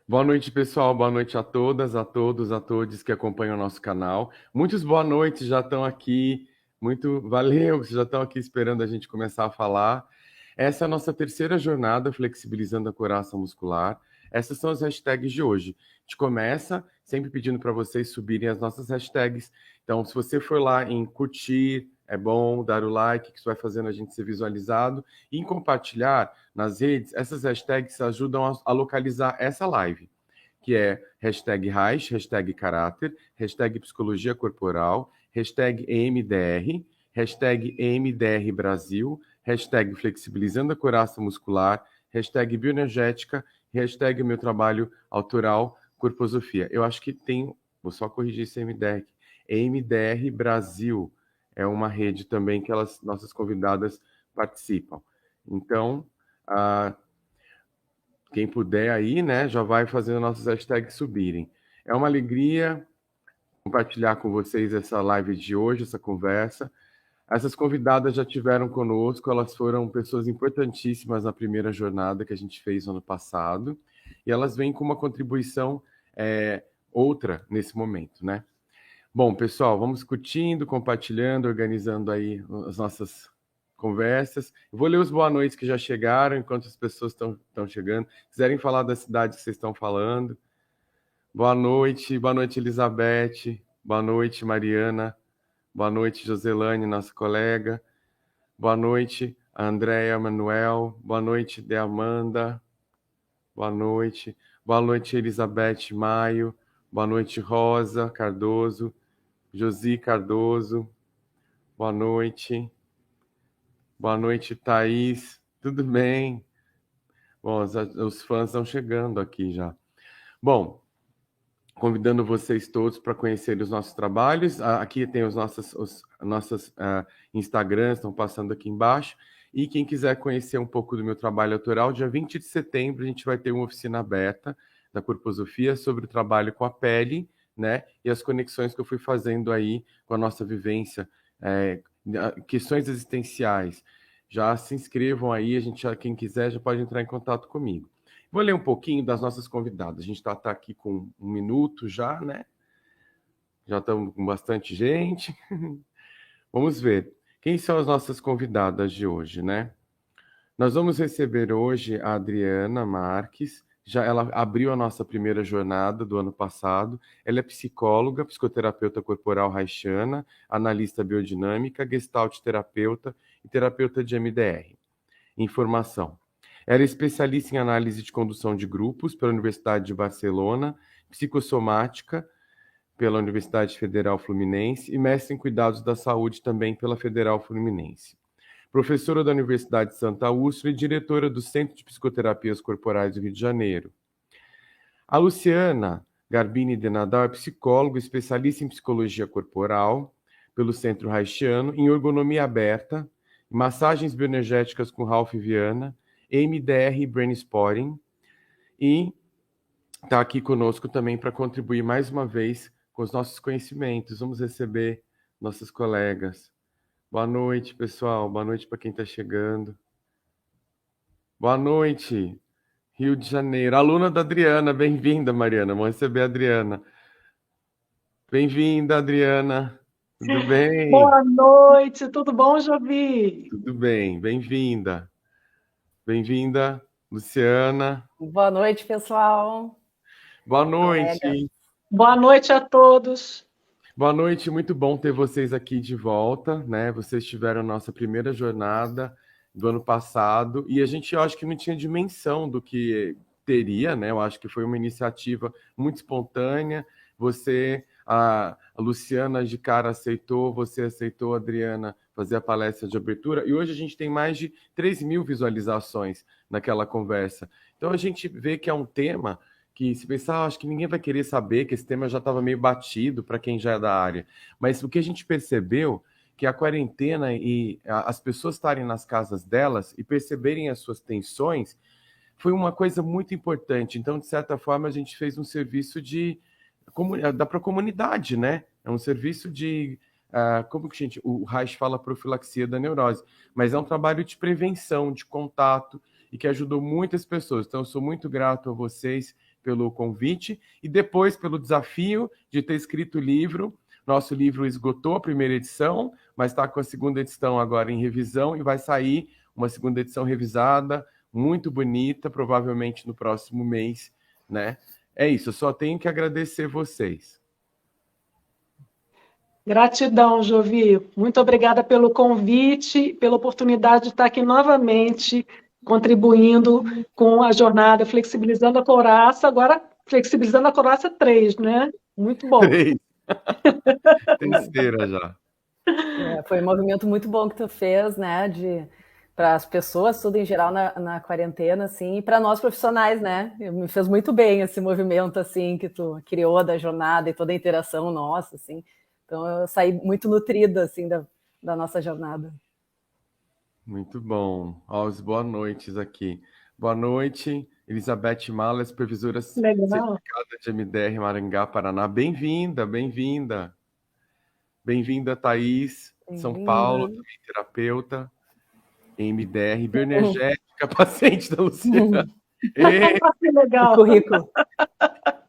Boa noite, pessoal. Boa noite a todas, a todos, a todos que acompanham o nosso canal. Muitos boa noites já estão aqui. Muito valeu, que já estão aqui esperando a gente começar a falar. Essa é a nossa terceira jornada flexibilizando a couraça muscular. Essas são as hashtags de hoje. A gente começa sempre pedindo para vocês subirem as nossas hashtags. Então, se você for lá em curtir, é bom dar o like, que isso vai fazendo a gente ser visualizado, e em compartilhar nas redes, essas hashtags ajudam a localizar essa live, que é hashtag Reich, hashtag Caráter, hashtag Psicologia Corporal, hashtag EMDR, hashtag EMDR Brasil, hashtag Flexibilizando a Couraça Muscular, hashtag Bioenergética, hashtag Meu Trabalho Autoral Corposofia. Eu acho que tem, vou só corrigir esse EMDR aqui, EMDR Brasil é uma rede também que nossas convidadas participam. Então, quem puder aí, né, já vai fazendo nossos hashtags subirem. É uma alegria compartilhar com vocês essa live de hoje, essa conversa. Essas convidadas já tiveram conosco, elas foram pessoas importantíssimas na primeira jornada que a gente fez no ano passado, e elas vêm com uma contribuição outra nesse momento, né? Bom, pessoal, vamos curtindo, compartilhando, organizando aí as nossas conversas. Eu vou ler os boa noites que já chegaram, enquanto as pessoas estão chegando. Se quiserem falar da cidade que vocês estão falando. Boa noite, Elizabeth. Boa noite, Mariana. Boa noite, Joselane, nossa colega. Boa noite, Andréia Manuel. Boa noite, De Amanda. Boa noite. Boa noite, Elizabeth Maio. Boa noite, Rosa Cardoso. Josi Cardoso. Boa noite. Boa noite, Thaís. Tudo bem? Bom, os fãs estão chegando aqui já. Bom, convidando vocês todos para conhecerem os nossos trabalhos. Aqui tem os nossos Instagrams, estão passando aqui embaixo. E quem quiser conhecer um pouco do meu trabalho autoral, dia 20 de setembro a gente vai ter uma oficina aberta da Corposofia sobre o trabalho com a pele, né? E as conexões que eu fui fazendo aí com a nossa vivência, questões existenciais. Já se inscrevam aí, quem quiser já pode entrar em contato comigo. Vou ler um pouquinho das nossas convidadas. A gente está aqui com 1 minuto já, né? Já estamos com bastante gente. Vamos ver. Quem são as nossas convidadas de hoje, né? Nós vamos receber hoje a Adriana Marques. Ela abriu a nossa primeira jornada do ano passado. Ela é psicóloga, psicoterapeuta corporal haitiana, analista biodinâmica, gestalt terapeuta e terapeuta de MDR. Informação. Era especialista em análise de condução de grupos pela Universidade de Barcelona, psicossomática pela Universidade Federal Fluminense e mestre em cuidados da saúde também pela Federal Fluminense. Professora da Universidade de Santa Úrsula e diretora do Centro de Psicoterapias Corporais do Rio de Janeiro. A Luciana Garbini de Nadal é psicóloga, especialista em psicologia corporal pelo Centro Haitiano, em ergonomia aberta, massagens bioenergéticas com Ralph Viana, MDR e Brain Spotting, e está aqui conosco também para contribuir mais uma vez com os nossos conhecimentos. Vamos receber nossos colegas. Boa noite, pessoal. Boa noite para quem está chegando. Boa noite, Rio de Janeiro. Aluna da Adriana, bem-vinda, Mariana. Vamos receber a Adriana. Bem-vinda, Adriana. Tudo bem? Boa noite, tudo bom, Jovi? Tudo bem, bem-vinda. Bem-vinda, Luciana. Boa noite, pessoal, Boa colegas. noite. Boa noite a todos. Boa noite, muito bom ter vocês aqui de volta, né? Vocês tiveram a nossa primeira jornada do ano passado e a gente, eu acho que não tinha dimensão do que teria, né? Eu acho que foi uma iniciativa muito espontânea. A Luciana de cara aceitou, você aceitou, Adriana, fazer a palestra de abertura e hoje a gente tem mais de 3.000 visualizações naquela conversa. Então a gente vê que é um tema que se pensar, acho que ninguém vai querer saber, que esse tema já estava meio batido para quem já é da área. Mas o que a gente percebeu que a quarentena e as pessoas estarem nas casas delas e perceberem as suas tensões foi uma coisa muito importante. Então, de certa forma, a gente fez um serviço dá para a comunidade, né? É um serviço de como que o Reich fala profilaxia da neurose, mas é um trabalho de prevenção, de contato, e que ajudou muitas pessoas. Então, eu sou muito grato a vocês pelo convite e depois pelo desafio de ter escrito o livro. Nosso livro esgotou a primeira edição, mas está com a segunda edição agora em revisão e vai sair uma segunda edição revisada, muito bonita, provavelmente no próximo mês, né? É isso, eu só tenho que agradecer vocês. Gratidão, Jovi. Muito obrigada pelo convite, pela oportunidade de estar aqui novamente contribuindo com a jornada Flexibilizando a Couraça, agora Flexibilizando a Couraça 3, né? Muito bom. 3. Terceira já. Foi um movimento muito bom que tu fez, né? Para as pessoas, tudo em geral na quarentena, assim, e para nós profissionais, né? Me fez muito bem esse movimento, assim, que tu criou da jornada e toda a interação nossa, assim. Então, eu saí muito nutrida, assim, da nossa jornada. Muito bom. Aos boas noites aqui. Boa noite, Elizabeth Mala, supervisora certificada de MDR Maringá, Paraná. Bem-vinda, bem-vinda. Bem-vinda, Thaís, São Paulo, também terapeuta em MDR, bioenergética, paciente da Luciana. Que legal. O currículo.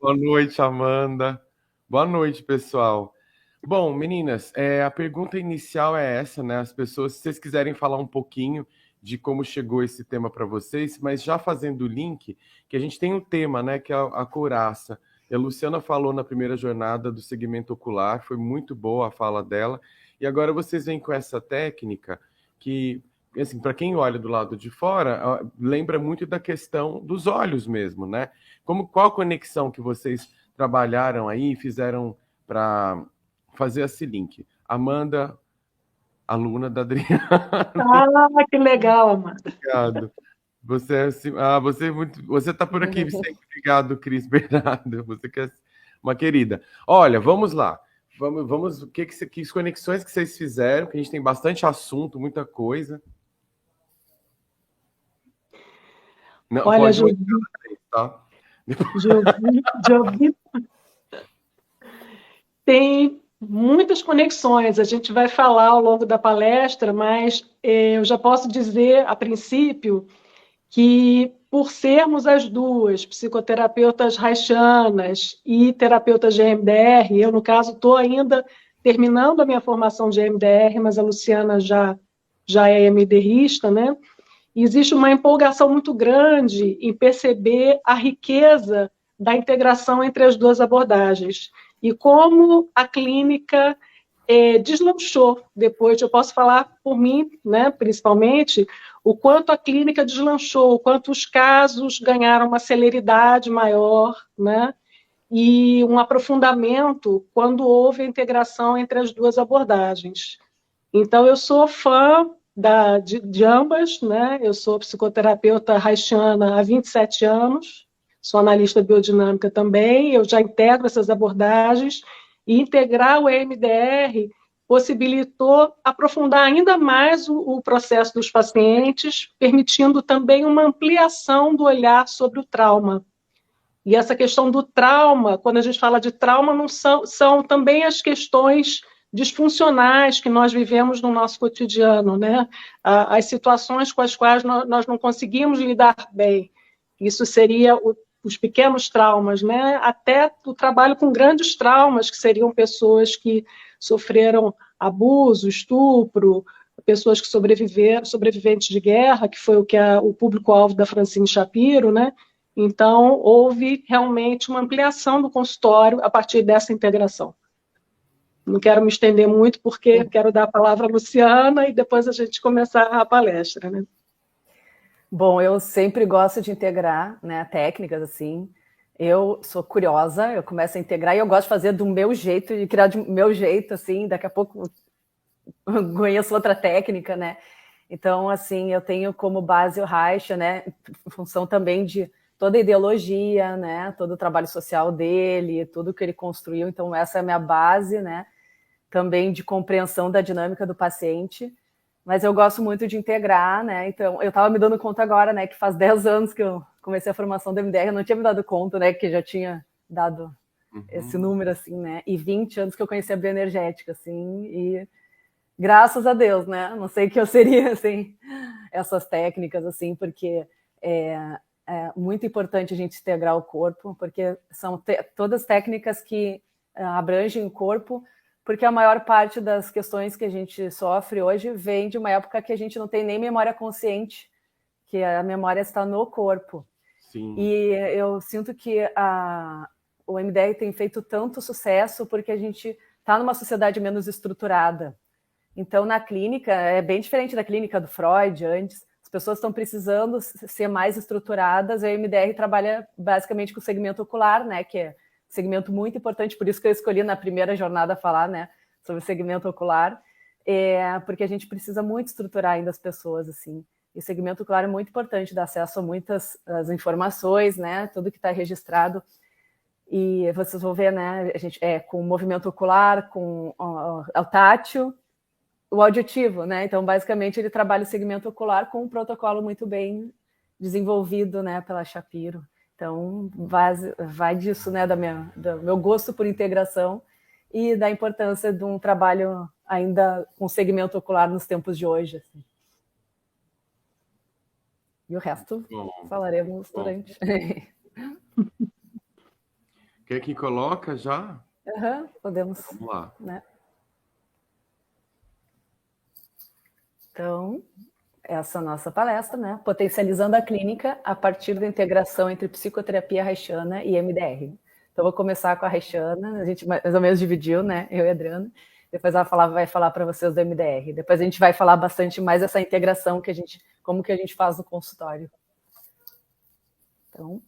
Boa noite, Amanda. Boa noite, pessoal. Bom, meninas, a pergunta inicial é essa, né? As pessoas, se vocês quiserem falar um pouquinho de como chegou esse tema para vocês, mas já fazendo o link, que a gente tem um tema, né? Que é a couraça. E a Luciana falou na primeira jornada do segmento ocular, foi muito boa a fala dela. E agora vocês vêm com essa técnica que, assim, para quem olha do lado de fora, lembra muito da questão dos olhos mesmo, né? Qual a conexão que vocês trabalharam aí, fizeram para fazer esse link? Amanda, aluna da Adriana. Ah, que legal, Amanda. Obrigado. Você está por aqui sempre. Obrigado, Cris Bernardo. Você que é uma querida. Olha, vamos lá. Vamos. Que conexões que vocês fizeram? Que a gente tem bastante assunto, muita coisa. Não, olha, pode Jovi, tá? Jovi tem muitas conexões. A gente vai falar ao longo da palestra, mas eu já posso dizer, a princípio, que por sermos as duas psicoterapeutas haitianas e terapeutas de EMDR, eu, no caso, estou ainda terminando a minha formação de EMDR, mas a Luciana já é EMDRista, né? E existe uma empolgação muito grande em perceber a riqueza da integração entre as duas abordagens. E como a clínica deslanchou depois, eu posso falar por mim, né, principalmente, o quanto a clínica deslanchou, o quanto os casos ganharam uma celeridade maior, né, e um aprofundamento quando houve a integração entre as duas abordagens. Então, eu sou fã de ambas, né? Eu sou psicoterapeuta haitiana há 27 anos, sou analista biodinâmica também, eu já integro essas abordagens, e integrar o EMDR possibilitou aprofundar ainda mais o processo dos pacientes, permitindo também uma ampliação do olhar sobre o trauma. E essa questão do trauma, quando a gente fala de trauma, não são também as questões disfuncionais que nós vivemos no nosso cotidiano, né? As situações com as quais nós não conseguimos lidar bem. Isso seria os pequenos traumas, né? Até o trabalho com grandes traumas, que seriam pessoas que sofreram abuso, estupro, pessoas que sobreviventes de guerra, que foi o público-alvo da Francine Shapiro, né? Então, houve realmente uma ampliação do consultório a partir dessa integração. Não quero me estender muito, porque quero dar a palavra à Luciana e depois a gente começar a palestra, né? Bom, eu sempre gosto de integrar, né, técnicas, assim. Eu sou curiosa, eu começo a integrar e eu gosto de fazer do meu jeito, de criar do meu jeito, assim. Daqui a pouco eu conheço outra técnica, né? Então, assim, eu tenho como base o Reich, né, em função também de toda a ideologia, né, todo o trabalho social dele, tudo que ele construiu. Então, essa é a minha base, né, também de compreensão da dinâmica do paciente. Mas eu gosto muito de integrar, né? Então, eu estava me dando conta agora, né, que faz 10 anos que eu comecei a formação do MDR, eu não tinha me dado conta, né, que já tinha dado esse número, assim, né? E 20 anos que eu conheci a bioenergética, assim, e graças a Deus, né? Não sei o que eu seria, assim, essas técnicas, assim, porque é muito importante a gente integrar o corpo, porque são todas técnicas que abrangem o corpo, porque a maior parte das questões que a gente sofre hoje vem de uma época que a gente não tem nem memória consciente, que a memória está no corpo. Sim. E eu sinto que o MDR tem feito tanto sucesso porque a gente está numa sociedade menos estruturada. Então, na clínica, é bem diferente da clínica do Freud antes. As pessoas estão precisando ser mais estruturadas. E a MDR trabalha basicamente com o segmento ocular, né, que é um segmento muito importante. Por isso que eu escolhi na primeira jornada falar, né, sobre o segmento ocular, porque a gente precisa muito estruturar ainda as pessoas, assim. E o segmento ocular é muito importante, dá acesso a muitas as informações, né, tudo que está registrado. E vocês vão ver, né, a gente com o movimento ocular, com o tátil, o auditivo, né? Então, basicamente, ele trabalha o segmento ocular com um protocolo muito bem desenvolvido, né, pela Shapiro. Então, vai disso, né, do meu gosto por integração e da importância de um trabalho ainda com segmento ocular nos tempos de hoje. Assim. E o resto falaremos durante. Quer que coloca já? Podemos. Vamos lá. Né? Então, essa nossa palestra, né? Potencializando a clínica a partir da integração entre psicoterapia haitiana e MDR. Então, vou começar com a haitiana, a gente mais ou menos dividiu, né? Eu e a Adriana. Depois ela vai falar para vocês do MDR. Depois a gente vai falar bastante mais dessa integração como que a gente faz no consultório. Então,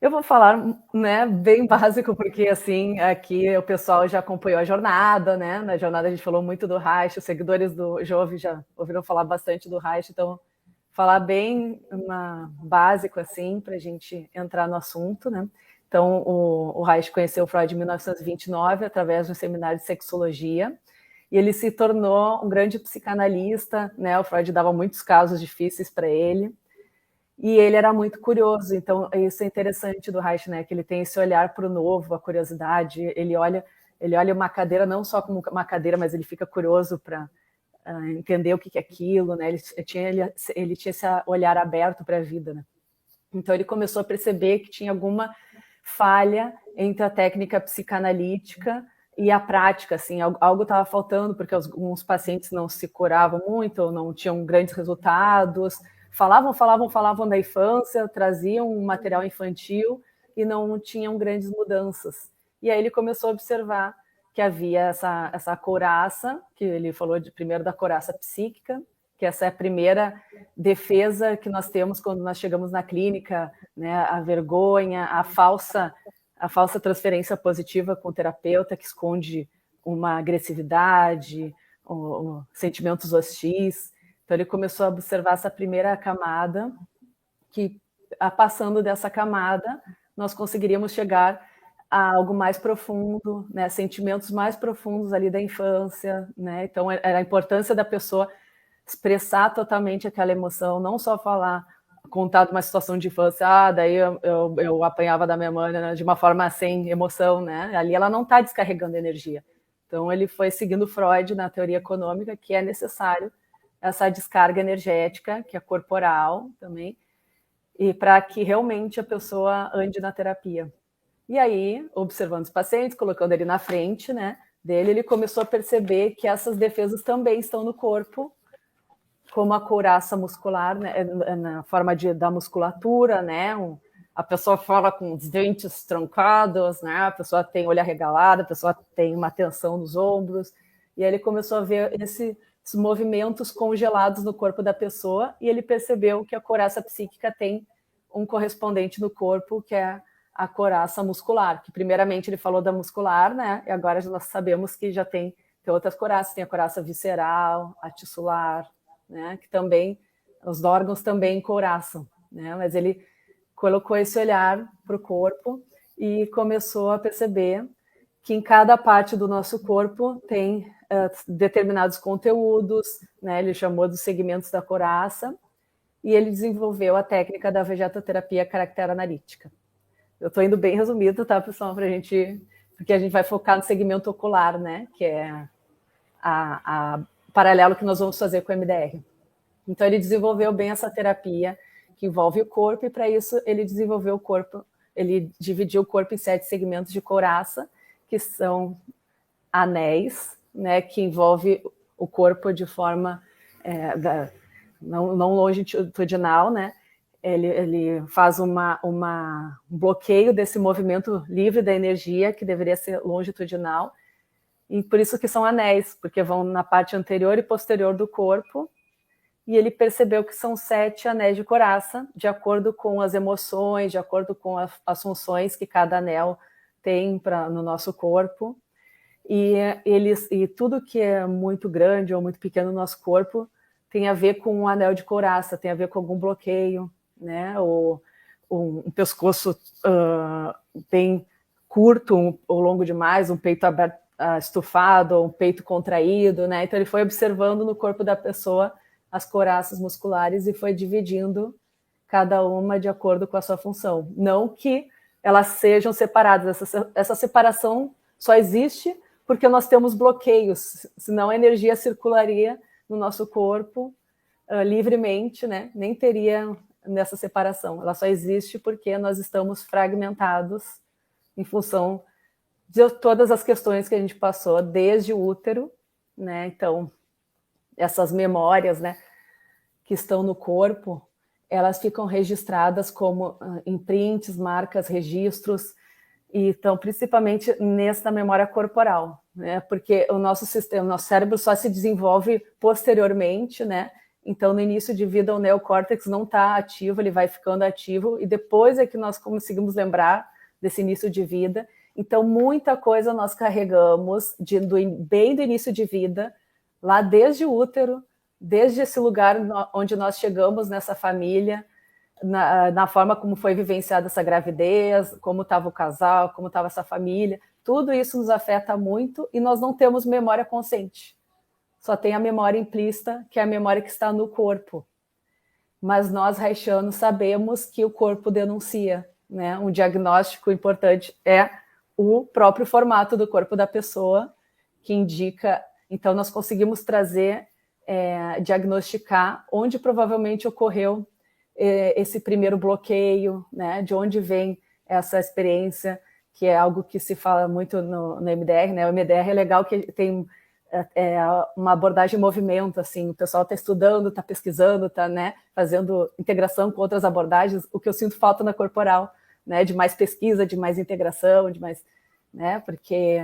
eu vou falar, né, bem básico, porque assim, aqui o pessoal já acompanhou a jornada, né? Na jornada a gente falou muito do Reich, os seguidores do Jove já ouviram falar bastante do Reich, então falar bem básico assim para a gente entrar no assunto, né? Então o Reich conheceu o Freud em 1929 através de um seminário de sexologia e ele se tornou um grande psicanalista, né? O Freud dava muitos casos difíceis para ele. E ele era muito curioso, então isso é interessante do Reich, né? Que ele tem esse olhar para o novo, a curiosidade. Ele olha uma cadeira não só como uma cadeira, mas ele fica curioso para entender o que é aquilo, né? Ele tinha esse olhar aberto para a vida, né? Então ele começou a perceber que tinha alguma falha entre a técnica psicanalítica e a prática, assim, algo estava faltando porque alguns pacientes não se curavam muito ou não tinham grandes resultados. Falavam da infância, traziam um material infantil e não tinham grandes mudanças. E aí ele começou a observar que havia essa couraça, que ele falou primeiro da couraça psíquica, que essa é a primeira defesa que nós temos quando nós chegamos na clínica, né? A vergonha, a falsa transferência positiva com o terapeuta, que esconde uma agressividade, sentimentos hostis. Então, ele começou a observar essa primeira camada, que, passando dessa camada, nós conseguiríamos chegar a algo mais profundo, né? Sentimentos mais profundos ali da infância, né? Então, era a importância da pessoa expressar totalmente aquela emoção, não só contar de uma situação de infância, daí eu apanhava da minha mãe, né, de uma forma sem emoção, né? Ali ela não está descarregando energia. Então, ele foi seguindo Freud na teoria econômica, que é necessário essa descarga energética, que é corporal também, e para que realmente a pessoa ande na terapia. E aí, observando os pacientes, colocando ele na frente, né, dele, ele começou a perceber que essas defesas também estão no corpo, como a couraça muscular, né, na forma da musculatura, né, a pessoa fala com os dentes trancados, né, a pessoa tem olho arregalado, a pessoa tem uma tensão nos ombros, e aí ele começou a ver esses movimentos congelados no corpo da pessoa, e ele percebeu que a couraça psíquica tem um correspondente no corpo, que é a couraça muscular, que primeiramente ele falou da muscular, né, e agora nós sabemos que já tem outras couraças, tem a couraça visceral, a tissular, né, que também, os órgãos também couraçam, né, mas ele colocou esse olhar para o corpo e começou a perceber que em cada parte do nosso corpo tem determinados conteúdos, né? Ele chamou dos segmentos da couraça, e ele desenvolveu a técnica da vegetoterapia caracteranalítica. Eu estou indo bem resumido, tá, pessoal, porque a gente vai focar no segmento ocular, né? Que é o paralelo que nós vamos fazer com o MDR. Então, ele desenvolveu bem essa terapia, que envolve o corpo, e para isso ele desenvolveu o corpo, ele dividiu o corpo em 7 segmentos de couraça, que são anéis, né, que envolve o corpo de forma não longitudinal, né? Ele faz um bloqueio desse movimento livre da energia, que deveria ser longitudinal, e por isso que são anéis, porque vão na parte anterior e posterior do corpo, e ele percebeu que são 7 anéis de couraça, de acordo com as emoções, de acordo com as funções que cada anel tem no nosso corpo. E tudo que é muito grande ou muito pequeno no nosso corpo tem a ver com um anel de couraça, tem a ver com algum bloqueio, né? Ou um pescoço bem curto ou longo demais, um peito aberto, estufado, ou um peito contraído, né? Então ele foi observando no corpo da pessoa as couraças musculares e foi dividindo cada uma de acordo com a sua função. Não que elas sejam separadas, essa separação só existe porque nós temos bloqueios, senão a energia circularia no nosso corpo livremente, né? Nem teria nessa separação. Ela só existe porque nós estamos fragmentados em função de todas as questões que a gente passou desde o útero, né? Então, essas memórias, né, que estão no corpo, elas ficam registradas como imprints, marcas, registros, e estão principalmente nessa memória corporal, né? Porque o nosso sistema, o nosso cérebro só se desenvolve posteriormente, né? Então, no início de vida, o neocórtex não está ativo, ele vai ficando ativo, e depois é que nós conseguimos lembrar desse início de vida. Então, muita coisa nós carregamos bem do início de vida, lá desde o útero, desde esse lugar onde nós chegamos nessa família, na forma como foi vivenciada essa gravidez, como estava o casal, como estava essa família. Tudo isso nos afeta muito e nós não temos memória consciente. Só tem a memória implícita, que é a memória que está no corpo. Mas nós, haitianos, sabemos que o corpo denuncia, né? Um diagnóstico importante é o próprio formato do corpo da pessoa, que indica. Então, nós conseguimos diagnosticar onde provavelmente ocorreu esse primeiro bloqueio, né? De onde vem essa experiência, que é algo que se fala muito no MDR, né? O MDR é legal que tem uma abordagem em movimento, assim, o pessoal está estudando, está pesquisando, está, né, fazendo integração com outras abordagens, o que eu sinto falta na corporal, né? De mais pesquisa, de mais integração, de mais, né? Porque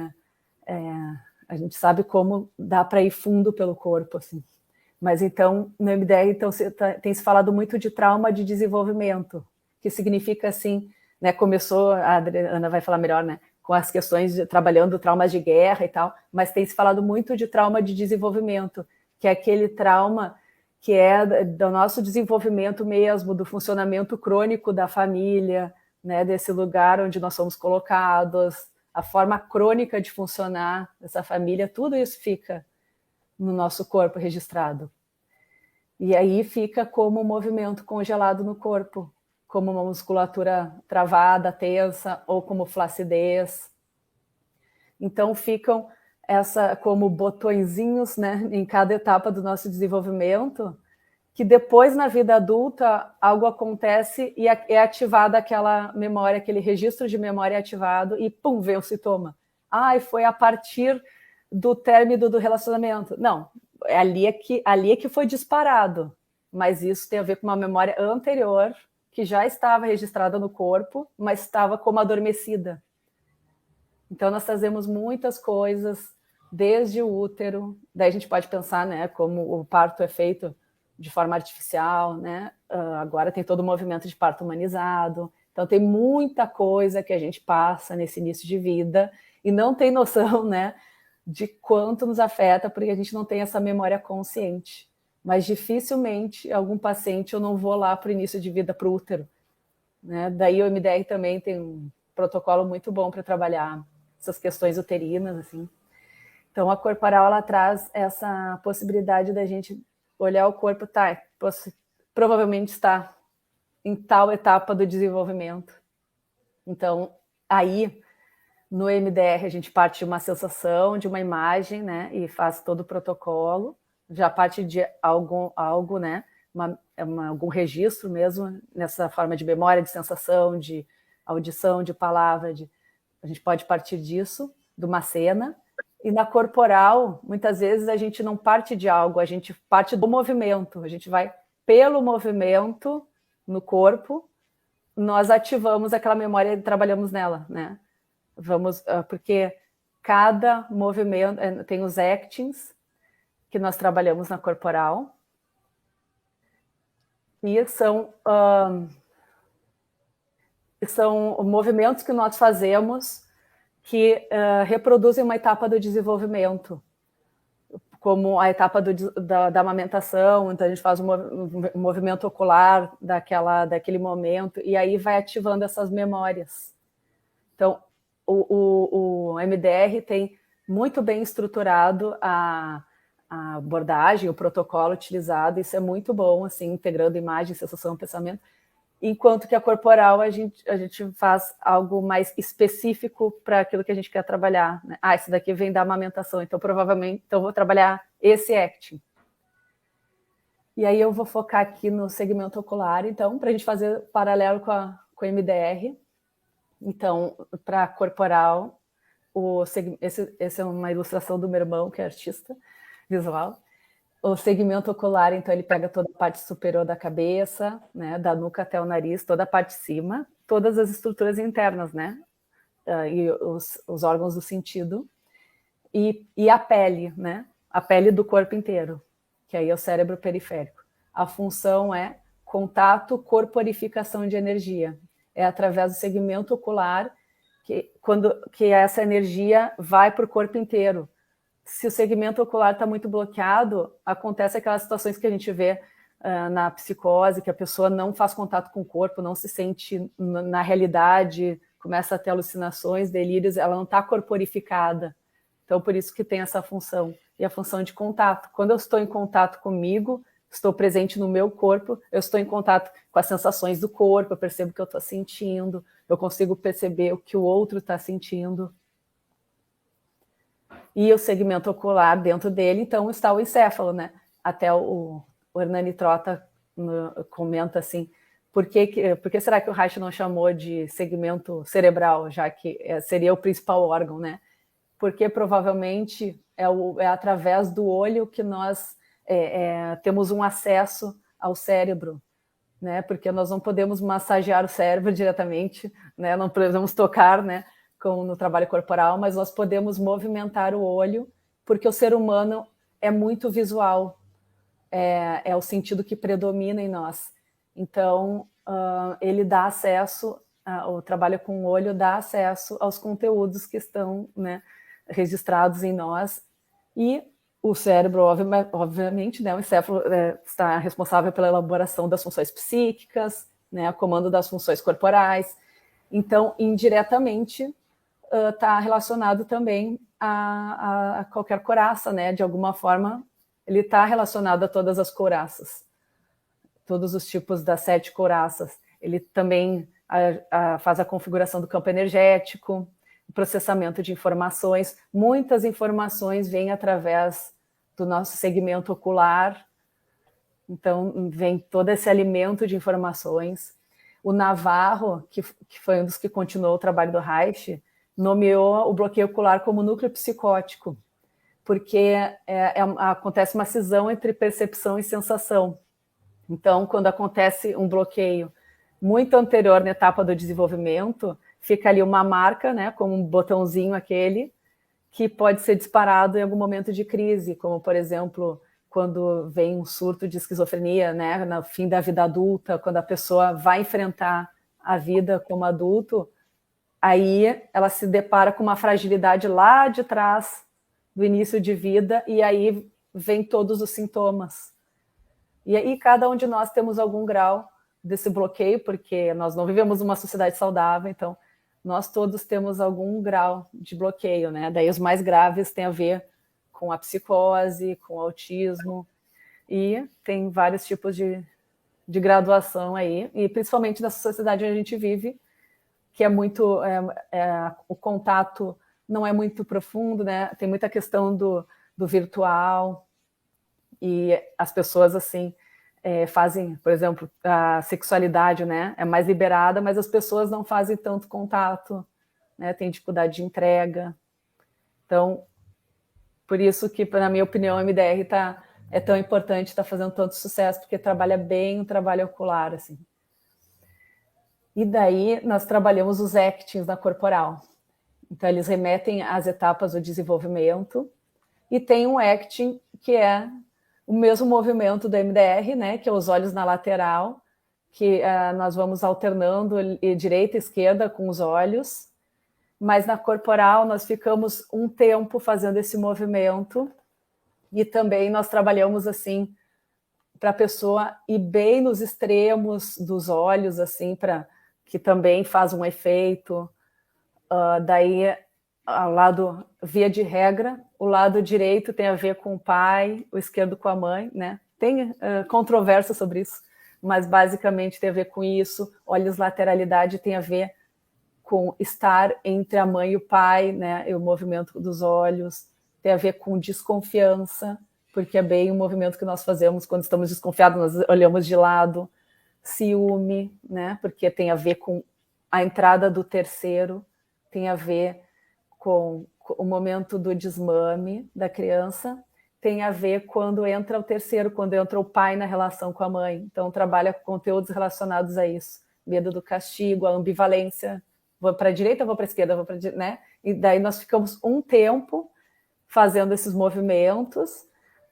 a gente sabe como dá para ir fundo pelo corpo, assim. Mas então, no MDR, então, tem se falado muito de trauma de desenvolvimento, que significa assim, né? Começou, a Adriana vai falar melhor, né? Com as questões trabalhando traumas de guerra e tal, mas tem se falado muito de trauma de desenvolvimento, que é aquele trauma que é do nosso desenvolvimento mesmo, do funcionamento crônico da família, né? Desse lugar onde nós somos colocados, a forma crônica de funcionar dessa família, tudo isso fica no nosso corpo registrado. E aí fica como um movimento congelado no corpo, como uma musculatura travada, tensa, ou como flacidez. Então ficam como botõezinhos, né, em cada etapa do nosso desenvolvimento, que depois na vida adulta algo acontece e é ativada aquela memória, aquele registro de memória é ativado e pum, vem o sintoma. Foi a partir do término do relacionamento. Não, ali é que foi disparado, mas isso tem a ver com uma memória anterior que já estava registrada no corpo, mas estava como adormecida. Então nós trazemos muitas coisas desde o útero, daí a gente pode pensar, né, como o parto é feito de forma artificial, né? Agora tem todo o movimento de parto humanizado, então tem muita coisa que a gente passa nesse início de vida e não tem noção, né, de quanto nos afeta, porque a gente não tem essa memória consciente. Mas dificilmente algum paciente eu não vou lá para o início de vida, para o útero, né? Daí o MDR também tem um protocolo muito bom para trabalhar essas questões uterinas, assim. Então a corporal, ela traz essa possibilidade da gente olhar o corpo, provavelmente está em tal etapa do desenvolvimento. Então aí no MDR a gente parte de uma sensação, de uma imagem, né, e faz todo o protocolo. Já parte de algo, né, algum registro mesmo, nessa forma de memória, de sensação, de audição, de palavra, a gente pode partir disso, de uma cena. E na corporal, muitas vezes a gente não parte de algo, a gente parte do movimento, a gente vai pelo movimento no corpo, nós ativamos aquela memória e trabalhamos nela, né? Porque cada movimento, tem os actings, que nós trabalhamos na corporal, e são movimentos que nós fazemos que reproduzem uma etapa do desenvolvimento, como a etapa da amamentação. Então a gente faz um movimento ocular daquele momento, e aí vai ativando essas memórias. Então o MDR tem muito bem estruturado a abordagem, o protocolo utilizado, isso é muito bom, assim, integrando imagem, sensação, pensamento, enquanto que a corporal a gente faz algo mais específico para aquilo que a gente quer trabalhar, né? Esse daqui vem da amamentação, então provavelmente vou trabalhar esse acting. E aí eu vou focar aqui no segmento ocular, então, para a gente fazer paralelo com o MDR. Então, para corporal, esse é uma ilustração do meu irmão, que é artista visual. O segmento ocular, então, ele pega toda a parte superior da cabeça, né, da nuca até o nariz, toda a parte de cima, todas as estruturas internas, né, e os órgãos do sentido, e a pele, né, a pele do corpo inteiro, que aí é o cérebro periférico. A função é contato, corporificação de energia. É através do segmento ocular que essa energia vai para o corpo inteiro. Se o segmento ocular está muito bloqueado, acontece aquelas situações que a gente vê na psicose, que a pessoa não faz contato com o corpo, não se sente na realidade, começa a ter alucinações, delírios, ela não está corporificada. Então, por isso que tem essa função. E a função de contato. Quando eu estou em contato comigo, estou presente no meu corpo, eu estou em contato com as sensações do corpo, eu percebo o que eu estou sentindo, eu consigo perceber o que o outro está sentindo. E o segmento ocular dentro dele, então, está o encéfalo, né? Até o Hernani Trota comenta assim, por que será que o Reich não chamou de segmento cerebral, já que seria o principal órgão, né? Porque provavelmente é através do olho que nós temos um acesso ao cérebro, né? Porque nós não podemos massagear o cérebro diretamente, né? Não podemos tocar, né? Como no trabalho corporal, mas nós podemos movimentar o olho, porque o ser humano é muito visual, é o sentido que predomina em nós. Então, ele dá acesso, o trabalho com o olho dá acesso aos conteúdos que estão, né, registrados em nós, e o cérebro, obviamente, né, o encéfalo está responsável pela elaboração das funções psíquicas, né, comando das funções corporais. Então, indiretamente, está relacionado também a qualquer couraça, né? De alguma forma, ele está relacionado a todas as couraças, todos os tipos das 7 couraças. Ele também faz a configuração do campo energético, o processamento de informações. Muitas informações vêm através do nosso segmento ocular, então vem todo esse alimento de informações. O Navarro, que foi um dos que continuou o trabalho do Reich, nomeou o bloqueio ocular como núcleo psicótico, porque acontece uma cisão entre percepção e sensação. Então, quando acontece um bloqueio muito anterior na etapa do desenvolvimento, fica ali uma marca, né, como um botãozinho aquele, que pode ser disparado em algum momento de crise, como, por exemplo, quando vem um surto de esquizofrenia, né, no fim da vida adulta, quando a pessoa vai enfrentar a vida como adulto, aí ela se depara com uma fragilidade lá de trás do início de vida, e aí vem todos os sintomas. E aí cada um de nós temos algum grau desse bloqueio, porque nós não vivemos uma sociedade saudável, então nós todos temos algum grau de bloqueio, né? Daí os mais graves têm a ver com a psicose, com o autismo, e tem vários tipos de graduação aí, e principalmente nessa sociedade onde a gente vive, que é muito, o contato não é muito profundo, né? Tem muita questão do virtual, e as pessoas, assim, fazem, por exemplo, a sexualidade, né, é mais liberada, mas as pessoas não fazem tanto contato, né, tem dificuldade de entrega. Então, por isso que, na minha opinião, o MDR é tão importante, está fazendo tanto sucesso, porque trabalha bem o trabalho ocular, assim. E daí nós trabalhamos os actings na corporal. Então, eles remetem às etapas do desenvolvimento, e tem um acting que é o mesmo movimento do MDR, né, que é os olhos na lateral, que nós vamos alternando direita e esquerda com os olhos, mas na corporal nós ficamos um tempo fazendo esse movimento, e também nós trabalhamos assim para a pessoa ir bem nos extremos dos olhos, assim, que também faz um efeito. Daí, ao lado, via de regra, o lado direito tem a ver com o pai, o esquerdo com a mãe, né? Tem controvérsia sobre isso, mas basicamente tem a ver com isso. Olhos lateralidade tem a ver com estar entre a mãe e o pai, né? E o movimento dos olhos tem a ver com desconfiança, porque é bem o movimento que nós fazemos quando estamos desconfiados, nós olhamos de lado. Ciúme, né? Porque tem a ver com a entrada do terceiro, tem a ver com o momento do desmame da criança, tem a ver quando entra o terceiro, quando entra o pai na relação com a mãe. Então, trabalha com conteúdos relacionados a isso. Medo do castigo, a ambivalência. Vou para a direita, vou para a esquerda, vou para a direita, né? E daí nós ficamos um tempo fazendo esses movimentos,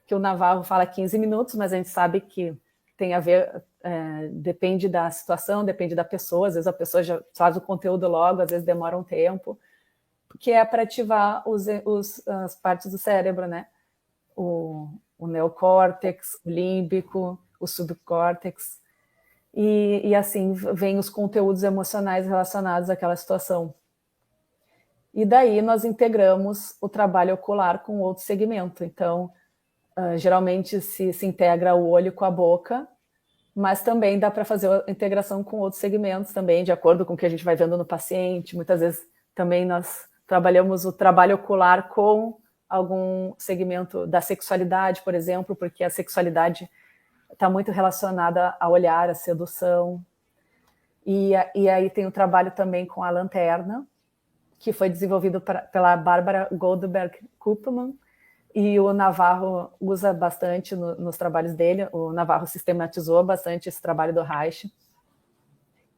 que o Navarro fala 15 minutos, mas a gente sabe que tem a ver, depende da situação, depende da pessoa, às vezes a pessoa já faz o conteúdo logo, às vezes demora um tempo, que é para ativar as partes do cérebro, né? O neocórtex, o límbico, o subcórtex, e assim vem os conteúdos emocionais relacionados àquela situação. E daí nós integramos o trabalho ocular com outro segmento. Então, geralmente se integra o olho com a boca, mas também dá para fazer a integração com outros segmentos também, de acordo com o que a gente vai vendo no paciente. Muitas vezes também nós trabalhamos o trabalho ocular com algum segmento da sexualidade, por exemplo, porque a sexualidade está muito relacionada ao olhar, à sedução. E aí tem o trabalho também com a lanterna, que foi desenvolvido pela Bárbara Goldberg-Kuppermann, e o Navarro usa bastante nos trabalhos dele. O Navarro sistematizou bastante esse trabalho do Reich,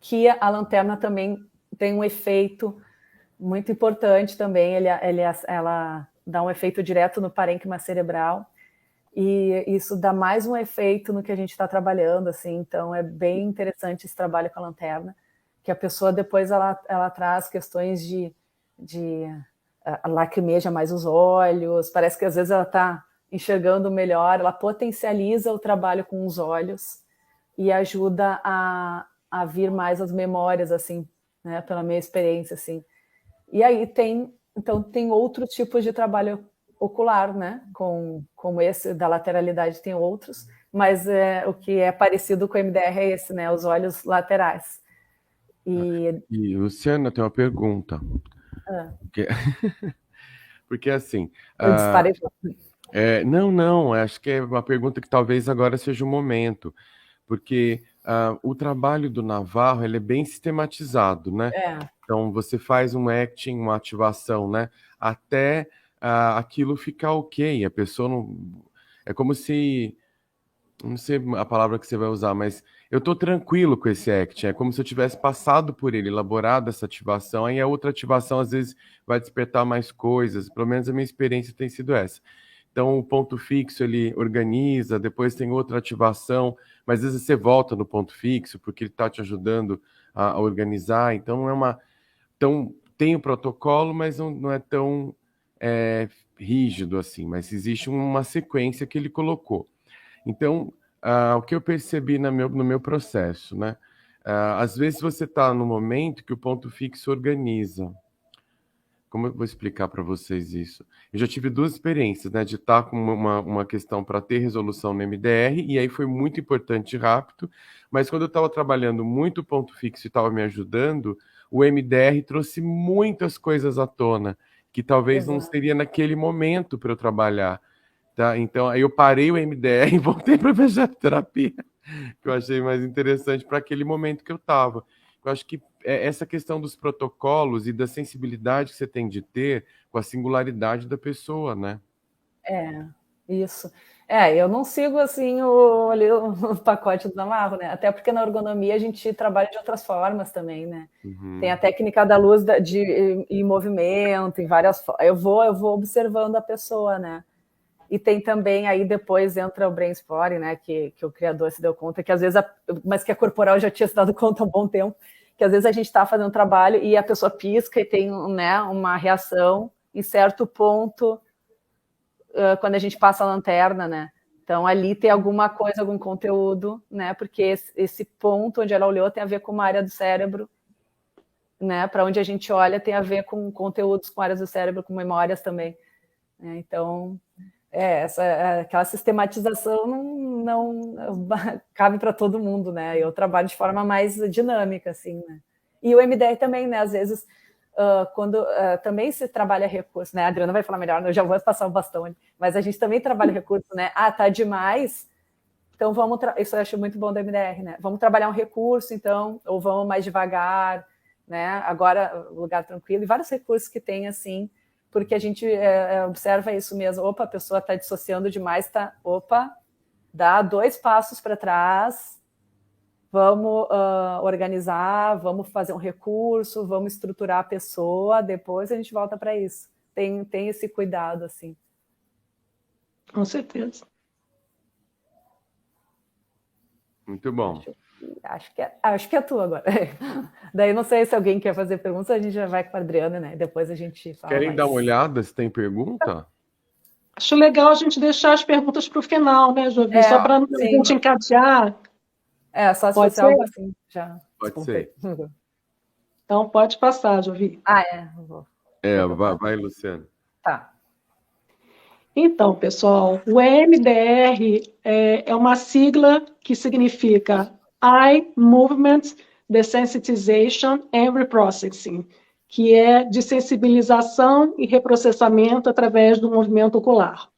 que a lanterna também tem um efeito muito importante também. Ela dá um efeito direto no parênquima cerebral, e isso dá mais um efeito no que a gente está trabalhando, assim. Então é bem interessante esse trabalho com a lanterna, que a pessoa depois ela traz questões de lacrimeja mais os olhos, parece que às vezes ela está enxergando melhor, ela potencializa o trabalho com os olhos e ajuda a vir mais as memórias, assim, né, pela minha experiência, assim. E aí tem outros tipos de trabalho ocular, né, como esse da lateralidade, tem outros, mas o que é parecido com o MDR é esse, né, os olhos laterais. E Luciana, tem uma pergunta. Porque assim... Eu disparei. Não, acho que é uma pergunta que talvez agora seja o momento, porque o trabalho do Navarro ele é bem sistematizado, né? Então você faz um acting, uma ativação, né? Até aquilo ficar ok, a pessoa não... É como se... Não sei a palavra que você vai usar, mas eu estou tranquilo com esse acting. É como se eu tivesse passado por ele, elaborado essa ativação. Aí a outra ativação, às vezes, vai despertar mais coisas. Pelo menos a minha experiência tem sido essa. Então, o ponto fixo, ele organiza, depois tem outra ativação, mas às vezes você volta no ponto fixo, porque ele está te ajudando a organizar. Então, não é uma... Então, tem o protocolo, mas não é tão rígido assim. Mas existe uma sequência que ele colocou. Então, o que eu percebi no meu processo, né? Às vezes você está no momento que o ponto fixo organiza. Como eu vou explicar para vocês isso? Eu já tive duas experiências, né? De estar com uma questão para ter resolução no MDR, e aí foi muito importante e rápido, mas quando eu estava trabalhando muito ponto fixo e estava me ajudando, o MDR trouxe muitas coisas à tona, que talvez não seria naquele momento para eu trabalhar. Tá? Então, aí eu parei o MDR e voltei para a fisioterapia. que eu achei mais interessante para aquele momento que eu estava. Eu acho que essa questão dos protocolos e da sensibilidade que você tem de ter com a singularidade da pessoa, né? Isso. Eu não sigo assim ali, o pacote do Navarro, né? Até porque na ergonomia a gente trabalha de outras formas também, né? Tem a técnica da luz em movimento, em várias formas. Eu vou observando a pessoa, né? E tem também aí depois entra o brainstorming, né? Que o criador se deu conta que às vezes, mas que a corporal já tinha se dado conta há um bom tempo, que às vezes a gente está fazendo um trabalho e a pessoa pisca e tem, né, uma reação em certo ponto quando a gente passa a lanterna, né? Então ali tem alguma coisa, algum conteúdo, né? Porque esse ponto onde ela olhou tem a ver com uma área do cérebro, né? Para onde a gente olha tem a ver com conteúdos, com áreas do cérebro, com memórias também. Né? Então aquela sistematização não cabe para todo mundo, né? Eu trabalho de forma mais dinâmica, assim, né? E o MDR também, né? Às vezes quando também se trabalha recurso, né? A Adriana vai falar melhor, eu já vou passar o bastão ali, mas a gente também trabalha recurso, né? Tá demais, então vamos, isso eu acho muito bom do MDR, né? Vamos trabalhar um recurso, então, ou vamos mais devagar, né? Agora, lugar tranquilo, e vários recursos que tem, assim, porque a gente observa isso mesmo, a pessoa está dissociando demais, dá 2 passos para trás, vamos organizar, vamos fazer um recurso, vamos estruturar a pessoa, depois a gente volta para isso. Tem esse cuidado, assim. Com certeza. Muito bom. Acho que é tu agora. Daí não sei se alguém quer fazer perguntas, a gente já vai com a Adriana, né? Depois a gente fala. Querem dar uma olhada se tem pergunta? Acho legal a gente deixar as perguntas para o final, né, Jovi? Só para a gente encadear. Só se fosse algo assim, já. Pode ser. Então, pode passar, Jovi. Vai, Luciana. Tá. Então, pessoal, o EMDR é uma sigla que significa Eye Movement Desensitization and Reprocessing, que é de sensibilização e reprocessamento através do movimento ocular.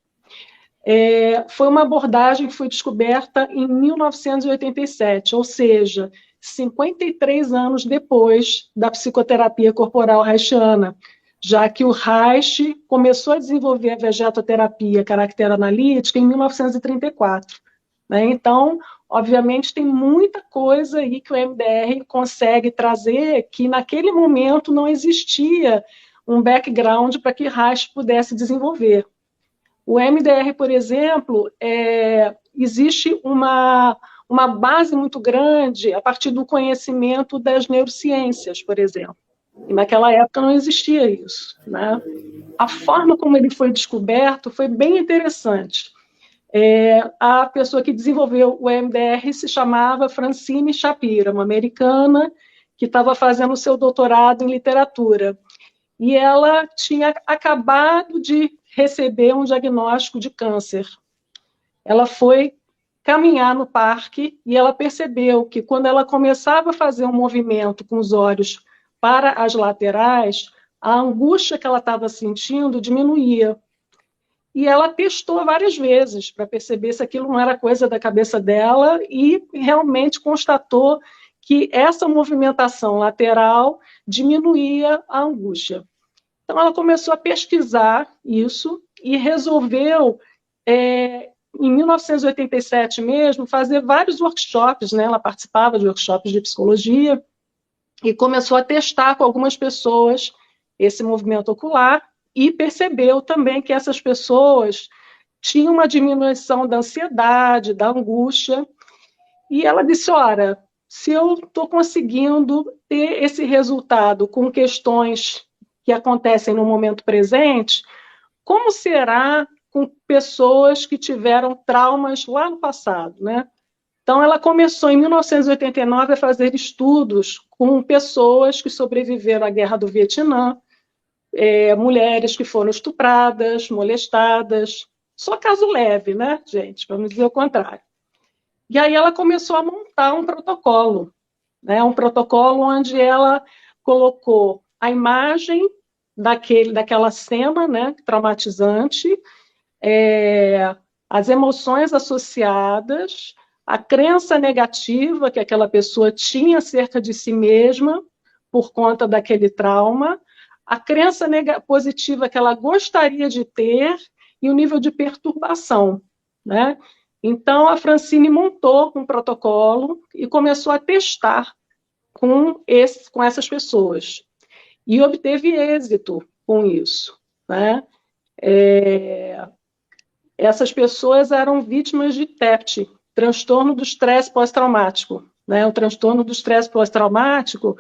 Foi uma abordagem que foi descoberta em 1987, ou seja, 53 anos depois da psicoterapia corporal reichiana, já que o Reich começou a desenvolver a vegetoterapia caráter analítica em 1934. Né? Então, obviamente, tem muita coisa aí que o MDR consegue trazer que naquele momento não existia um background para que Reich pudesse desenvolver. O MDR, por exemplo, existe uma base muito grande a partir do conhecimento das neurociências, por exemplo. E naquela época não existia isso. Né? A forma como ele foi descoberto foi bem interessante. A pessoa que desenvolveu o MDR se chamava Francine Shapiro, uma americana que estava fazendo o seu doutorado em literatura. E ela tinha acabado de receber um diagnóstico de câncer. Ela foi caminhar no parque e ela percebeu que quando ela começava a fazer um movimento com os olhos para as laterais, a angústia que ela estava sentindo diminuía. E ela testou várias vezes para perceber se aquilo não era coisa da cabeça dela e realmente constatou que essa movimentação lateral diminuía a angústia. Então, ela começou a pesquisar isso e resolveu, em 1987 mesmo, fazer vários workshops, né? Ela participava de workshops de psicologia e começou a testar com algumas pessoas esse movimento ocular e percebeu também que essas pessoas tinham uma diminuição da ansiedade, da angústia, e ela disse, ora, se eu estou conseguindo ter esse resultado com questões que acontecem no momento presente, como será com pessoas que tiveram traumas lá no passado, né? Então, ela começou, em 1989, a fazer estudos com pessoas que sobreviveram à Guerra do Vietnã, mulheres que foram estupradas, molestadas, só caso leve, né, gente? Vamos dizer o contrário. E aí ela começou a montar um protocolo, né? Um protocolo onde ela colocou a imagem daquela cena, né, traumatizante, as emoções associadas, a crença negativa que aquela pessoa tinha acerca de si mesma por conta daquele trauma, a crença positiva que ela gostaria de ter e o nível de perturbação, né? Então, a Francine montou um protocolo e começou a testar com essas pessoas. E obteve êxito com isso, né? Essas pessoas eram vítimas de TEPT, transtorno do estresse pós-traumático, né? O transtorno do estresse pós-traumático,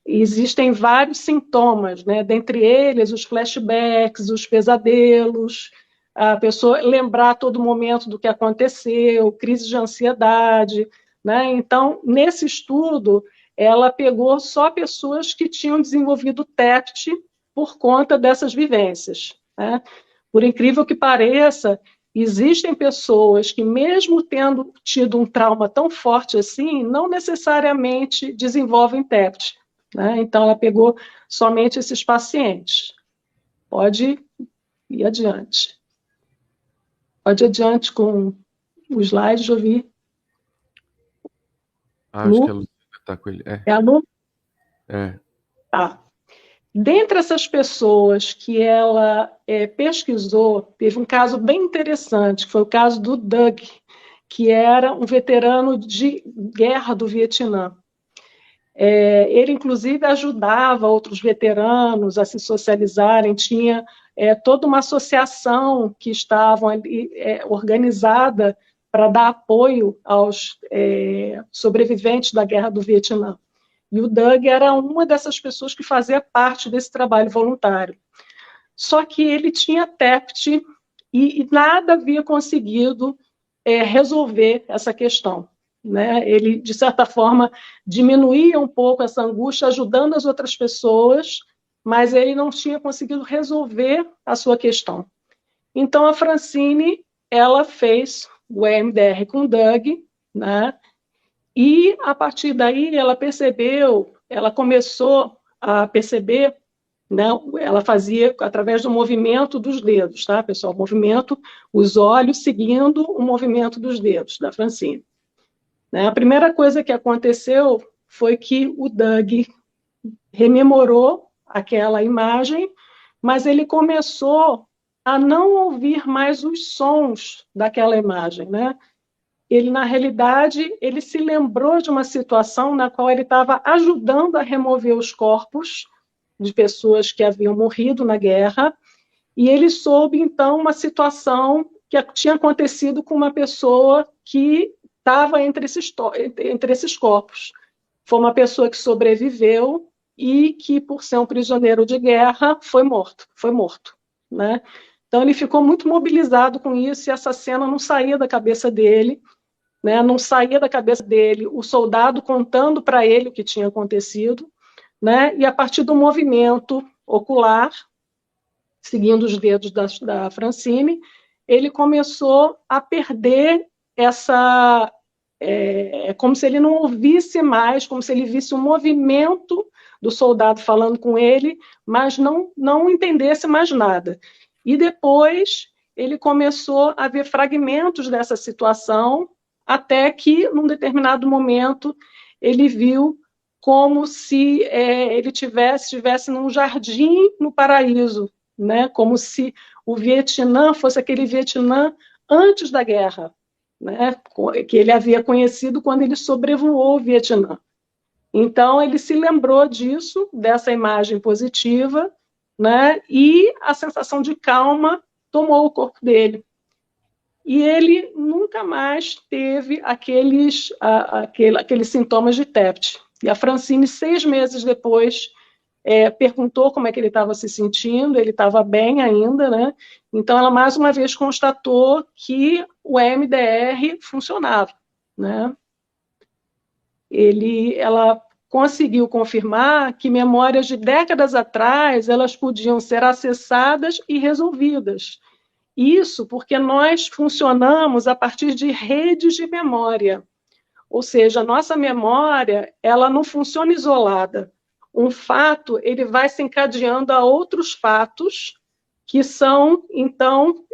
existem vários sintomas, né? Dentre eles os flashbacks, os pesadelos, a pessoa lembrar a todo momento do que aconteceu, crise de ansiedade, né? Então, nesse estudo, ela pegou só pessoas que tinham desenvolvido TEPT por conta dessas vivências, né? Por incrível que pareça, existem pessoas que, mesmo tendo tido um trauma tão forte assim, não necessariamente desenvolvem TEPT, né? Então, ela pegou somente esses pacientes. Pode ir adiante. Pode ir adiante com o slide, Jovi. Acho que a Luciana está com ele. É a Lu? É. Tá. Dentre essas pessoas que ela pesquisou, teve um caso bem interessante, que foi o caso do Doug, que era um veterano de guerra do Vietnã. Ele, inclusive, ajudava outros veteranos a se socializarem, tinha toda uma associação que estava ali, organizada para dar apoio aos sobreviventes da guerra do Vietnã. E o Doug era uma dessas pessoas que fazia parte desse trabalho voluntário. Só que ele tinha TEPT e nada havia conseguido resolver essa questão, né? Ele, de certa forma, diminuía um pouco essa angústia, ajudando as outras pessoas, mas ele não tinha conseguido resolver a sua questão. Então, a Francine, ela fez o EMDR com o Doug, né? E, a partir daí, ela começou a perceber, né, ela fazia através do movimento dos dedos, tá, pessoal? Movimento, os olhos seguindo o movimento dos dedos da Francine. Né? A primeira coisa que aconteceu foi que o Doug rememorou aquela imagem, mas ele começou a não ouvir mais os sons daquela imagem, né? Ele, na realidade, ele se lembrou de uma situação na qual ele estava ajudando a remover os corpos de pessoas que haviam morrido na guerra, e ele soube, então, uma situação que tinha acontecido com uma pessoa que estava entre esses corpos. Foi uma pessoa que sobreviveu e que, por ser um prisioneiro de guerra, foi morto, né? Então, ele ficou muito mobilizado com isso, e essa cena não saía da cabeça dele, né? Não saía da cabeça dele o soldado contando para ele o que tinha acontecido, né? E a partir do movimento ocular, seguindo os dedos da Francine, ele começou a perder essa... como se ele não ouvisse mais, como se ele visse um movimento do soldado falando com ele, mas não entendesse mais nada. E depois ele começou a ver fragmentos dessa situação, até que, num determinado momento, ele viu como se ele estivesse num jardim no paraíso, né? Como se o Vietnã fosse aquele Vietnã antes da guerra, né? Que ele havia conhecido quando ele sobrevoou o Vietnã. Então, ele se lembrou disso, dessa imagem positiva, né? E a sensação de calma tomou o corpo dele. E ele nunca mais teve aqueles sintomas de TEPT. E a Francine, 6 meses depois, perguntou como é que ele estava se sentindo, ele estava bem ainda, né? Então, ela mais uma vez constatou que o EMDR funcionava, né? Ela conseguiu confirmar que memórias de décadas atrás, elas podiam ser acessadas e resolvidas. Isso porque nós funcionamos a partir de redes de memória. Ou seja, a nossa memória, ela não funciona isolada. Um fato, ele vai se encadeando a outros fatos que são, então,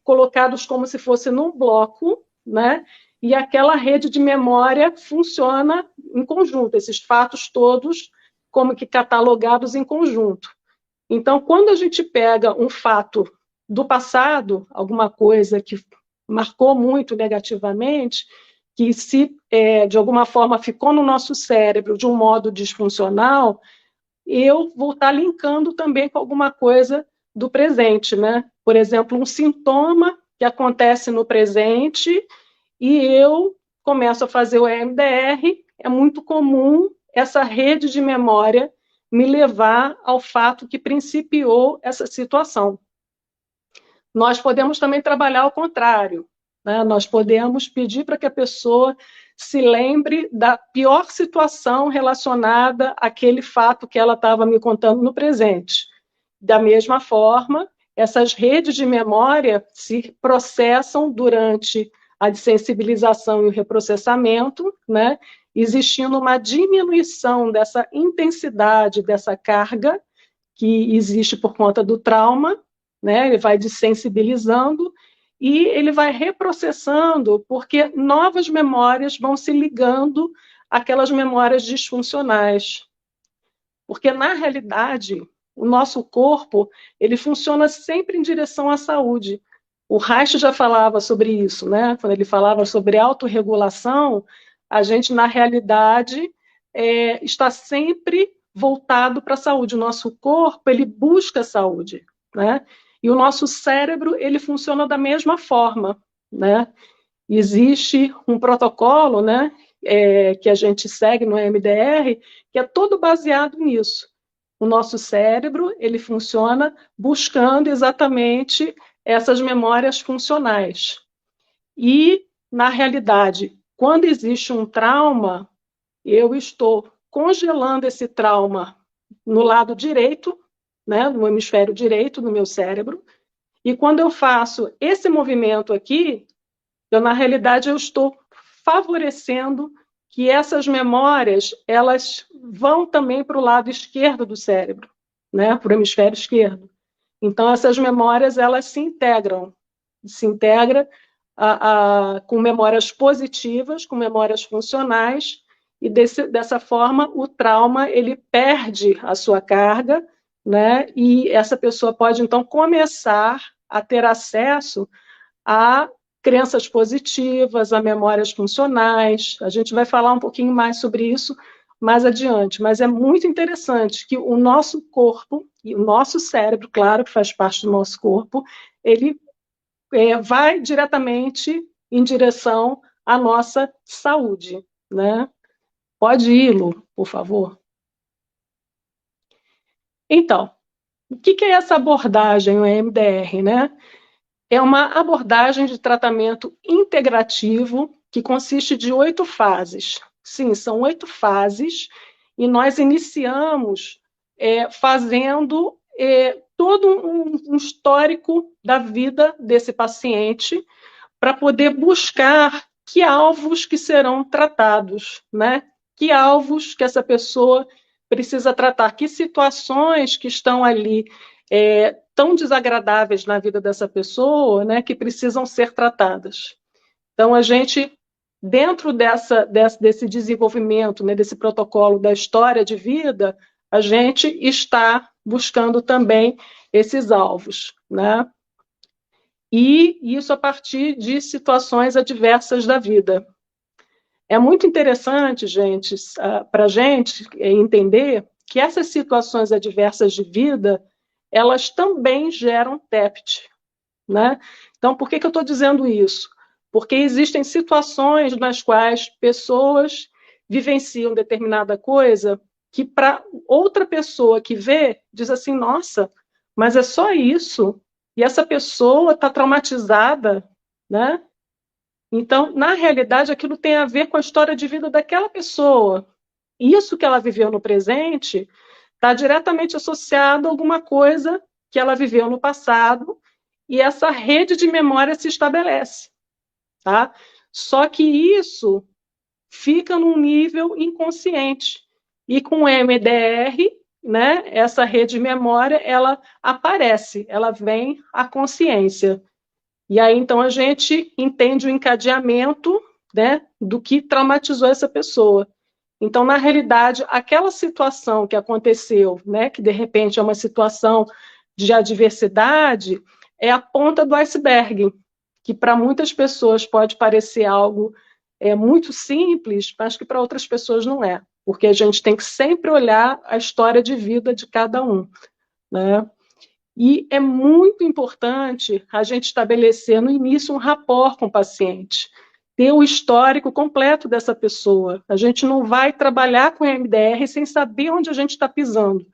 colocados como se fosse num bloco, né? e aquela rede de memória funciona em conjunto, esses fatos todos como que catalogados em conjunto. Então, quando a gente pega um fato do passado, alguma coisa que marcou muito negativamente, que se de alguma forma ficou no nosso cérebro de um modo disfuncional, eu vou estar linkando também com alguma coisa do presente, né? Por exemplo, um sintoma que acontece no presente e eu começo a fazer o EMDR, é muito comum essa rede de memória me levar ao fato que principiou essa situação. Nós podemos também trabalhar ao contrário, né? Nós podemos pedir para que a pessoa se lembre da pior situação relacionada àquele fato que ela estava me contando no presente. Da mesma forma, essas redes de memória se processam durante a desensibilização e o reprocessamento, né? Existindo uma diminuição dessa intensidade, dessa carga que existe por conta do trauma, né? Ele vai desensibilizando e ele vai reprocessando, porque novas memórias vão se ligando àquelas memórias disfuncionais. Porque, na realidade, o nosso corpo ele funciona sempre em direção à saúde. O Reich já falava sobre isso, né? Quando ele falava sobre autorregulação, a gente, na realidade, está sempre voltado para a saúde. O nosso corpo ele busca a saúde, né? E o nosso cérebro ele funciona da mesma forma, né? Existe um protocolo, né, que a gente segue no MDR, que é todo baseado nisso. O nosso cérebro ele funciona buscando exatamente essas memórias funcionais. E, na realidade, quando existe um trauma, eu estou congelando esse trauma no lado direito, né, no hemisfério direito do meu cérebro, e quando eu faço esse movimento aqui, na realidade, eu estou favorecendo que essas memórias elas vão também para o lado esquerdo do cérebro, né, para o hemisfério esquerdo. Então, essas memórias elas se integram com memórias positivas, com memórias funcionais, e dessa forma o trauma ele perde a sua carga, né, e essa pessoa pode então começar a ter acesso a crenças positivas, a memórias funcionais. A gente vai falar um pouquinho mais sobre isso mais adiante, mas é muito interessante que o nosso corpo e o nosso cérebro, claro, que faz parte do nosso corpo, ele vai diretamente em direção à nossa saúde, né? Pode ir, Lu, por favor. Então, o que é essa abordagem, o EMDR, né? É uma abordagem de tratamento integrativo que consiste de 8 fases. Sim, são 8 fases, e nós iniciamos fazendo todo um histórico da vida desse paciente para poder buscar que alvos que serão tratados, né? Que alvos que essa pessoa precisa tratar, que situações que estão ali tão desagradáveis na vida dessa pessoa, né, que precisam ser tratadas. Então, a gente, dentro desse desenvolvimento, né, desse protocolo da história de vida, a gente está buscando também esses alvos, né? E isso a partir de situações adversas da vida. É muito interessante, gente, para a gente entender que essas situações adversas de vida, elas também geram TEPT, né? Então, por que eu estou dizendo isso? Porque existem situações nas quais pessoas vivenciam determinada coisa que para outra pessoa que vê, diz assim, nossa, mas é só isso? E essa pessoa está traumatizada, né? Então, na realidade, aquilo tem a ver com a história de vida daquela pessoa. Isso que ela viveu no presente está diretamente associado a alguma coisa que ela viveu no passado, e essa rede de memória se estabelece, tá? Só que isso fica num nível inconsciente. E com o MDR, né, essa rede de memória, ela aparece, ela vem à consciência. E aí, então, a gente entende o encadeamento né, do que traumatizou essa pessoa. Então, na realidade, aquela situação que aconteceu, né, que de repente é uma situação de adversidade, é a ponta do iceberg, que para muitas pessoas pode parecer algo muito simples, mas que para outras pessoas não é, porque a gente tem que sempre olhar a história de vida de cada um, né? E é muito importante a gente estabelecer no início um rapport com o paciente, ter o histórico completo dessa pessoa. A gente não vai trabalhar com EMDR sem saber onde a gente está pisando,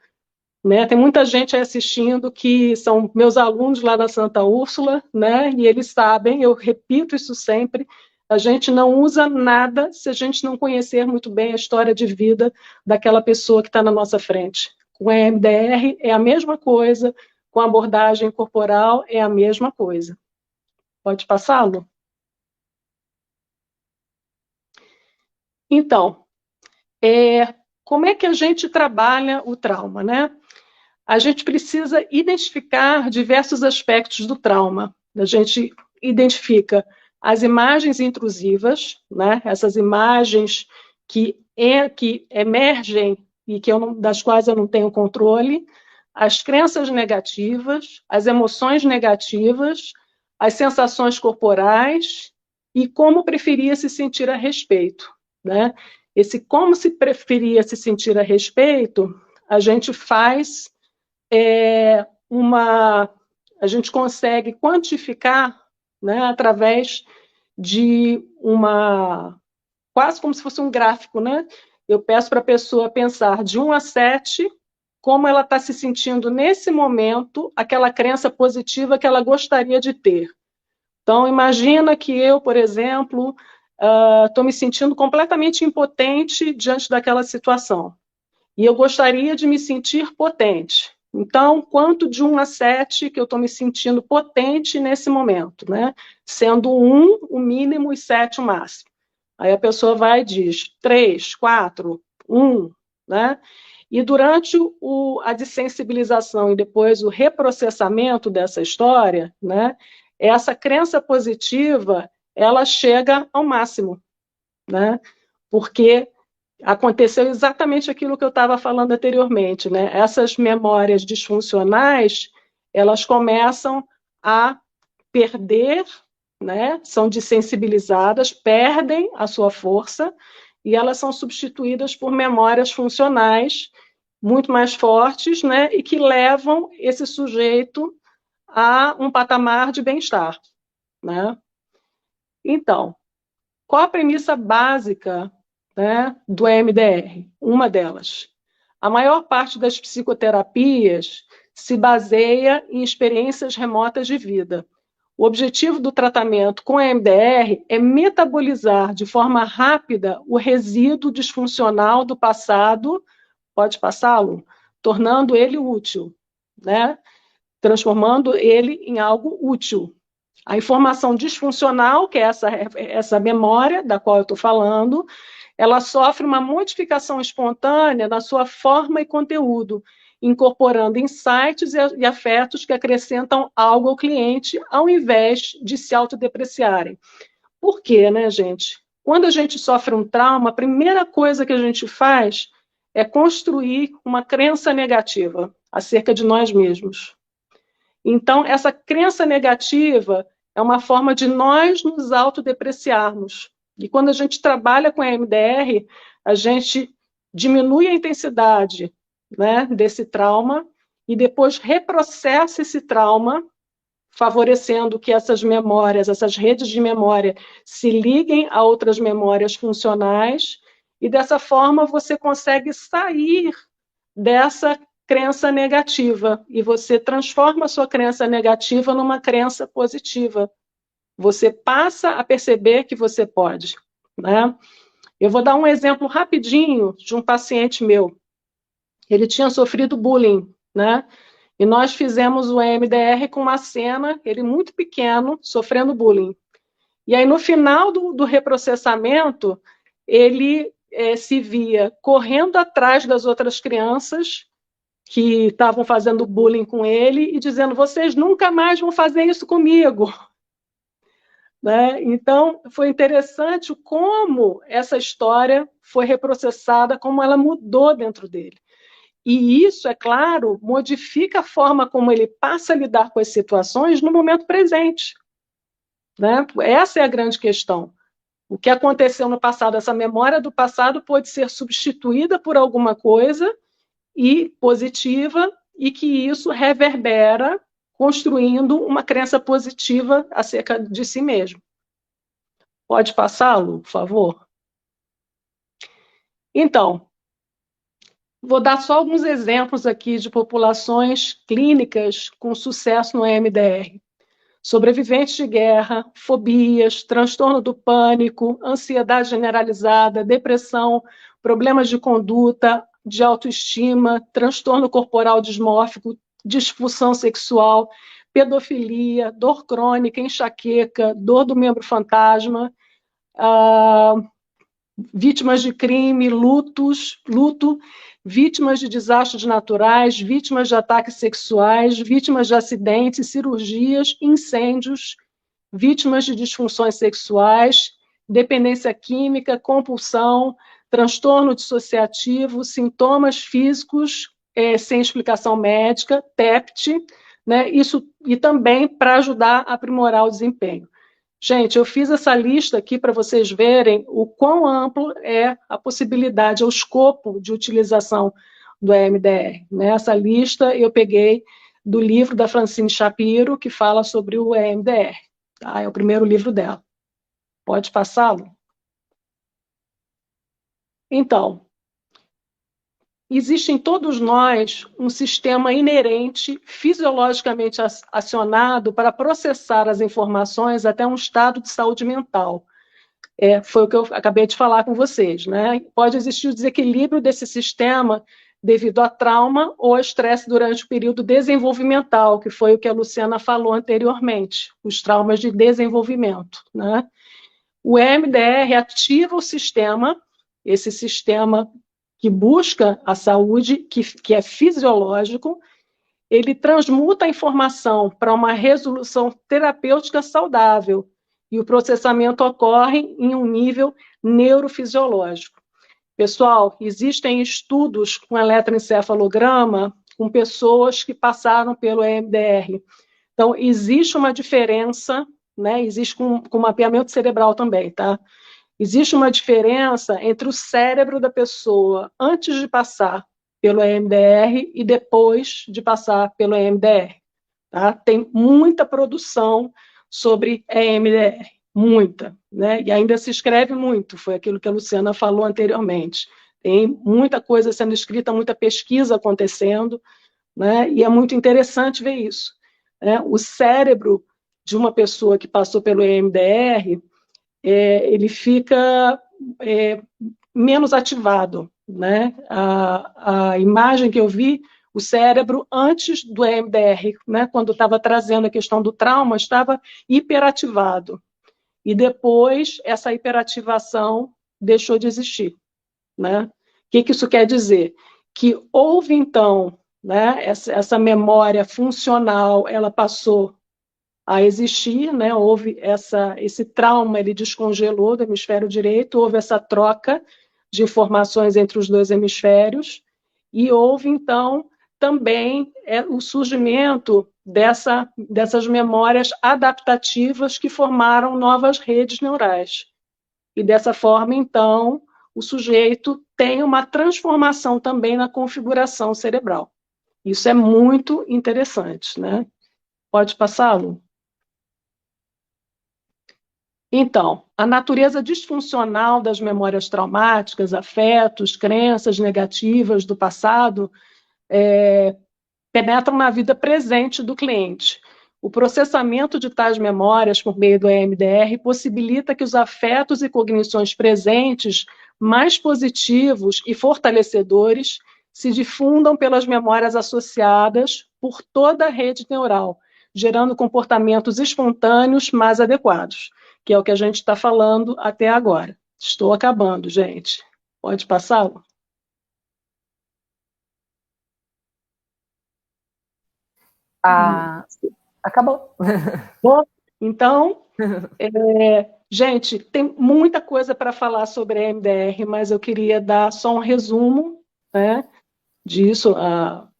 né? Tem muita gente aí assistindo que são meus alunos lá da Santa Úrsula, né? E eles sabem, eu repito isso sempre, a gente não usa nada se a gente não conhecer muito bem a história de vida daquela pessoa que está na nossa frente. Com a EMDR é a mesma coisa, com a abordagem corporal é a mesma coisa. Pode passá-lo? Então, como é que a gente trabalha o trauma, né? A gente precisa identificar diversos aspectos do trauma. A gente identifica as imagens intrusivas, né? Essas imagens que emergem e das quais eu não tenho controle, as crenças negativas, as emoções negativas, as sensações corporais e como preferia se sentir a respeito, né? Esse como se preferia se sentir a respeito, a gente faz a gente consegue quantificar, né, através de quase como se fosse um gráfico, né? Eu peço para a pessoa pensar de 1 a 7 como ela está se sentindo nesse momento, aquela crença positiva que ela gostaria de ter. Então, imagina que eu, por exemplo, estou me sentindo completamente impotente diante daquela situação. E eu gostaria de me sentir potente. Então, quanto de 1 a 7 que eu estou me sentindo potente nesse momento, né? Sendo 1 o mínimo e 7 o máximo. Aí a pessoa vai e diz 3, 4, 1, né? E durante a dessensibilização e depois o reprocessamento dessa história, né? Essa crença positiva, ela chega ao máximo, né? Porque aconteceu exatamente aquilo que eu estava falando anteriormente, né? Essas memórias disfuncionais, elas começam a perder, né? São desensibilizadas, perdem a sua força e elas são substituídas por memórias funcionais muito mais fortes, né? E que levam esse sujeito a um patamar de bem-estar, né? Então, qual a premissa básica, né, do EMDR? Uma delas. A maior parte das psicoterapias se baseia em experiências remotas de vida. O objetivo do tratamento com EMDR é metabolizar de forma rápida o resíduo disfuncional do passado, pode passá-lo, tornando ele útil, né? Transformando ele em algo útil. A informação disfuncional, que é essa memória da qual eu estou falando, ela sofre uma modificação espontânea na sua forma e conteúdo, incorporando insights e afetos que acrescentam algo ao cliente, ao invés de se autodepreciarem. Por quê, né, gente? Quando a gente sofre um trauma, a primeira coisa que a gente faz é construir uma crença negativa acerca de nós mesmos. Então, essa crença negativa é uma forma de nós nos autodepreciarmos. E quando a gente trabalha com a EMDR, a gente diminui a intensidade, né, desse trauma e depois reprocessa esse trauma, favorecendo que essas memórias, essas redes de memória se liguem a outras memórias funcionais e dessa forma você consegue sair dessa crença negativa e você transforma a sua crença negativa numa crença positiva. Você passa a perceber que você pode, né? Eu vou dar um exemplo rapidinho de um paciente meu. Ele tinha sofrido bullying, né? E nós fizemos o EMDR com uma cena, ele muito pequeno, sofrendo bullying. E aí, no final do reprocessamento, ele se via correndo atrás das outras crianças que estavam fazendo bullying com ele e dizendo: vocês nunca mais vão fazer isso comigo. né? Então, foi interessante como essa história foi reprocessada, como ela mudou dentro dele. E isso, é claro, modifica a forma como ele passa a lidar com as situações no momento presente, né? Essa é a grande questão. O que aconteceu no passado, essa memória do passado pode ser substituída por alguma coisa e positiva, e que isso reverbera, construindo uma crença positiva acerca de si mesmo. Pode passá-lo, por favor? Então, vou dar só alguns exemplos aqui de populações clínicas com sucesso no EMDR. Sobreviventes de guerra, fobias, transtorno do pânico, ansiedade generalizada, depressão, problemas de conduta, de autoestima, transtorno corporal dismórfico, disfunção sexual, pedofilia, dor crônica, enxaqueca, dor do membro fantasma, vítimas de crime, luto, vítimas de desastres naturais, vítimas de ataques sexuais, vítimas de acidentes, cirurgias, incêndios, vítimas de disfunções sexuais, dependência química, compulsão, transtorno dissociativo, sintomas físicos sem explicação médica, TEPT, né? Isso, e também para ajudar a aprimorar o desempenho. Gente, eu fiz essa lista aqui para vocês verem o quão amplo é a possibilidade, o escopo de utilização do EMDR. Essa lista eu peguei do livro da Francine Shapiro, que fala sobre o EMDR. Tá? É o primeiro livro dela. Pode passá-lo? Então, existe em todos nós um sistema inerente, fisiologicamente acionado para processar as informações até um estado de saúde mental. Foi o que eu acabei de falar com vocês, né? Pode existir o desequilíbrio desse sistema devido a trauma ou estresse durante o período desenvolvimental, que foi o que a Luciana falou anteriormente, os traumas de desenvolvimento, né? O EMDR ativa o sistema, esse sistema que busca a saúde, que é fisiológico, ele transmuta a informação para uma resolução terapêutica saudável, e o processamento ocorre em um nível neurofisiológico. Pessoal, existem estudos com eletroencefalograma com pessoas que passaram pelo EMDR. Então, existe uma diferença, né? Existe com mapeamento cerebral também, tá? Existe uma diferença entre o cérebro da pessoa antes de passar pelo EMDR e depois de passar pelo EMDR. Tá? Tem muita produção sobre EMDR, muita, né? E ainda se escreve muito, foi aquilo que a Luciana falou anteriormente. Tem muita coisa sendo escrita, muita pesquisa acontecendo, né? E é muito interessante ver isso. Né? O cérebro de uma pessoa que passou pelo EMDR, ele fica menos ativado, né? A imagem que eu vi, o cérebro antes do EMDR, né, quando estava trazendo a questão do trauma, estava hiperativado. E depois essa hiperativação deixou de existir, né? O que isso quer dizer? Que houve, então, né, essa memória funcional, ela passou a existir, né? Houve esse trauma, ele descongelou do hemisfério direito, houve essa troca de informações entre os dois hemisférios, e houve, então, também o surgimento dessas memórias adaptativas que formaram novas redes neurais. E dessa forma, então, o sujeito tem uma transformação também na configuração cerebral. Isso é muito interessante, né? Pode passá-lo? Então, a natureza disfuncional das memórias traumáticas, afetos, crenças negativas do passado penetram na vida presente do cliente. O processamento de tais memórias por meio do EMDR possibilita que os afetos e cognições presentes, mais positivos e fortalecedores, se difundam pelas memórias associadas por toda a rede neural, gerando comportamentos espontâneos mais adequados, que é o que a gente está falando até agora. Estou acabando, gente. Pode passá-lo? Acabou. Bom, então, Gente, tem muita coisa para falar sobre a MDR, mas eu queria dar só um resumo, né, disso,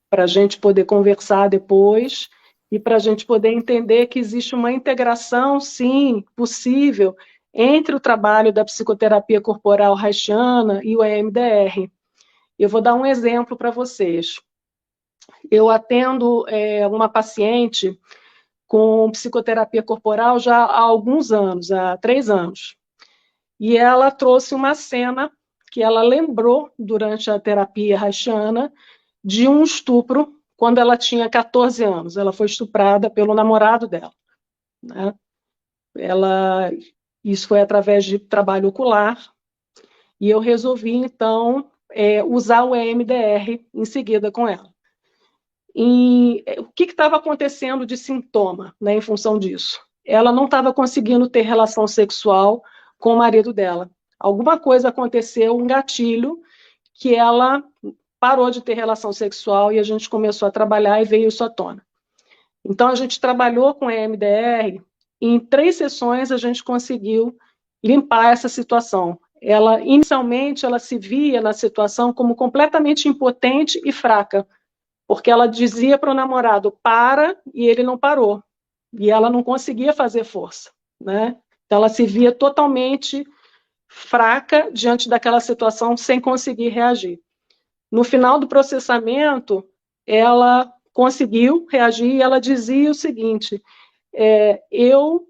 para a gente poder conversar depois e para a gente poder entender que existe uma integração, sim, possível entre o trabalho da psicoterapia corporal haitiana e o EMDR. Eu vou dar um exemplo para vocês. Eu atendo uma paciente com psicoterapia corporal já há alguns anos, há 3 anos. E ela trouxe uma cena que ela lembrou durante a terapia haitiana de um estupro quando ela tinha 14 anos. Ela foi estuprada pelo namorado dela, né? Isso foi através de trabalho ocular, e eu resolvi, então, usar o EMDR em seguida com ela. E o que estava acontecendo de sintoma, né, em função disso? Ela não estava conseguindo ter relação sexual com o marido dela. Alguma coisa aconteceu, um gatilho, que ela parou de ter relação sexual e a gente começou a trabalhar e veio isso à tona. Então, a gente trabalhou com a EMDR e em 3 sessões a gente conseguiu limpar essa situação. Inicialmente, ela se via na situação como completamente impotente e fraca, porque ela dizia para o namorado, para, e ele não parou. E ela não conseguia fazer força, né? Então, ela se via totalmente fraca diante daquela situação, sem conseguir reagir. No final do processamento, ela conseguiu reagir e ela dizia o seguinte: eu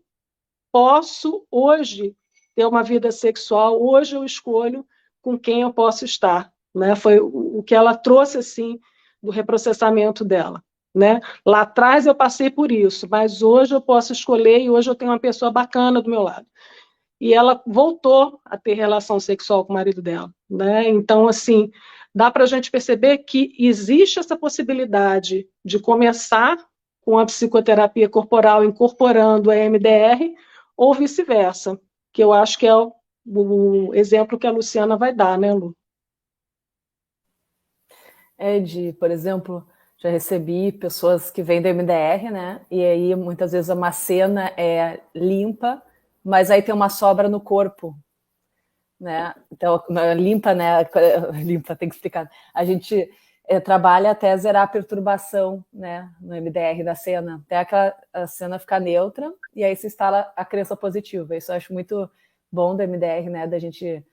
posso hoje ter uma vida sexual, hoje eu escolho com quem eu posso estar. Né? Foi o que ela trouxe assim do reprocessamento dela. Né? Lá atrás eu passei por isso, mas hoje eu posso escolher e hoje eu tenho uma pessoa bacana do meu lado. E ela voltou a ter relação sexual com o marido dela. Né? Então, assim, dá para a gente perceber que existe essa possibilidade de começar com a psicoterapia corporal incorporando a MDR ou vice-versa, que eu acho que é o exemplo que a Luciana vai dar, né, Lu? Por exemplo, já recebi pessoas que vêm do MDR, né? E aí muitas vezes uma cena é limpa, mas aí tem uma sobra no corpo, né? Então, limpa, né? Limpa, tem que explicar. A gente trabalha até zerar a perturbação, né? No MDR da cena, até a cena ficar neutra, e aí se instala a crença positiva. Isso eu acho muito bom do MDR, né? Da gente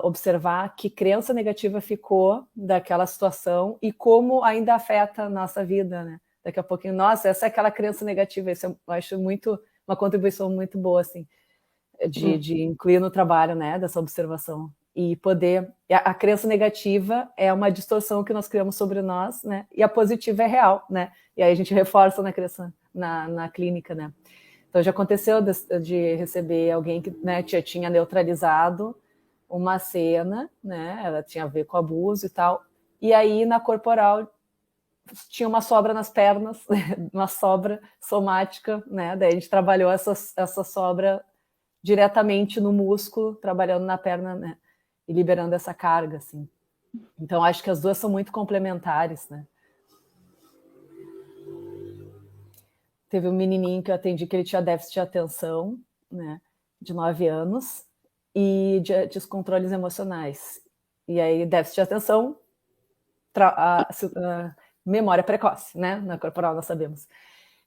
observar que crença negativa ficou daquela situação e como ainda afeta a nossa vida, né? Daqui a pouquinho, nossa, essa é aquela crença negativa. Isso eu acho uma contribuição muito boa, assim, de incluir no trabalho, né, dessa observação. E poder... A crença negativa é uma distorção que nós criamos sobre nós, né? E a positiva é real, né? E aí a gente reforça na crença, na clínica, né? Então já aconteceu de receber alguém que, né, tinha neutralizado uma cena, né? Ela tinha a ver com abuso e tal. E aí na corporal tinha uma sobra nas pernas, uma sobra somática, né? Daí a gente trabalhou essa sobra diretamente no músculo, trabalhando na perna, né? E liberando essa carga, assim. Então, acho que as duas são muito complementares, né? Teve um menininho que eu atendi que ele tinha déficit de atenção, né? De 9 anos e de descontroles emocionais. E aí, déficit de atenção, memória precoce, né? Na corporal nós sabemos.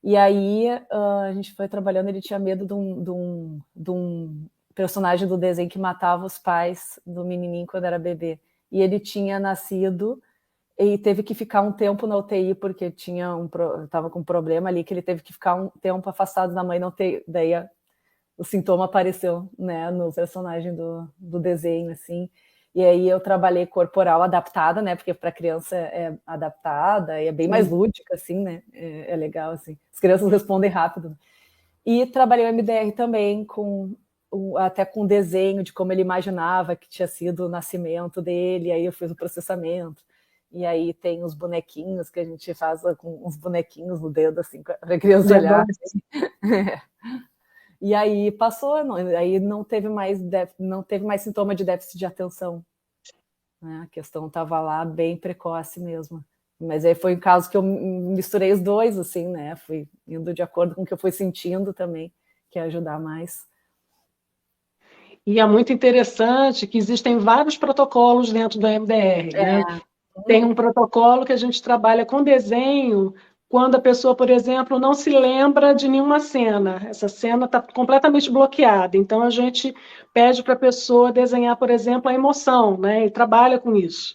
E aí a gente foi trabalhando, ele tinha medo de um personagem do desenho que matava os pais do menininho quando era bebê. E ele tinha nascido e teve que ficar um tempo na UTI porque estava com um problema ali, que ele teve que ficar um tempo afastado da mãe na UTI. Daí o sintoma apareceu, né, no personagem do desenho, assim. E aí eu trabalhei corporal adaptada, né? Porque para criança é adaptada e é bem mais lúdica, assim, né? É legal, assim. As crianças respondem rápido. E trabalhei o MDR também até com desenho de como ele imaginava que tinha sido o nascimento dele. Aí eu fiz o processamento. E aí tem os bonequinhos que a gente faz com uns bonequinhos no dedo, assim, para a criança olhar. Assim. E aí passou, aí não teve mais sintoma de déficit de atenção. Né? A questão estava lá bem precoce mesmo. Mas aí foi um caso que eu misturei os dois, assim, né? Fui indo de acordo com o que eu fui sentindo também, quer ajudar mais. E é muito interessante que existem vários protocolos dentro do MDR, né? Tem um protocolo que a gente trabalha com desenho quando a pessoa, por exemplo, não se lembra de nenhuma cena. Essa cena está completamente bloqueada. Então, a gente pede para a pessoa desenhar, por exemplo, a emoção, né? E trabalha com isso.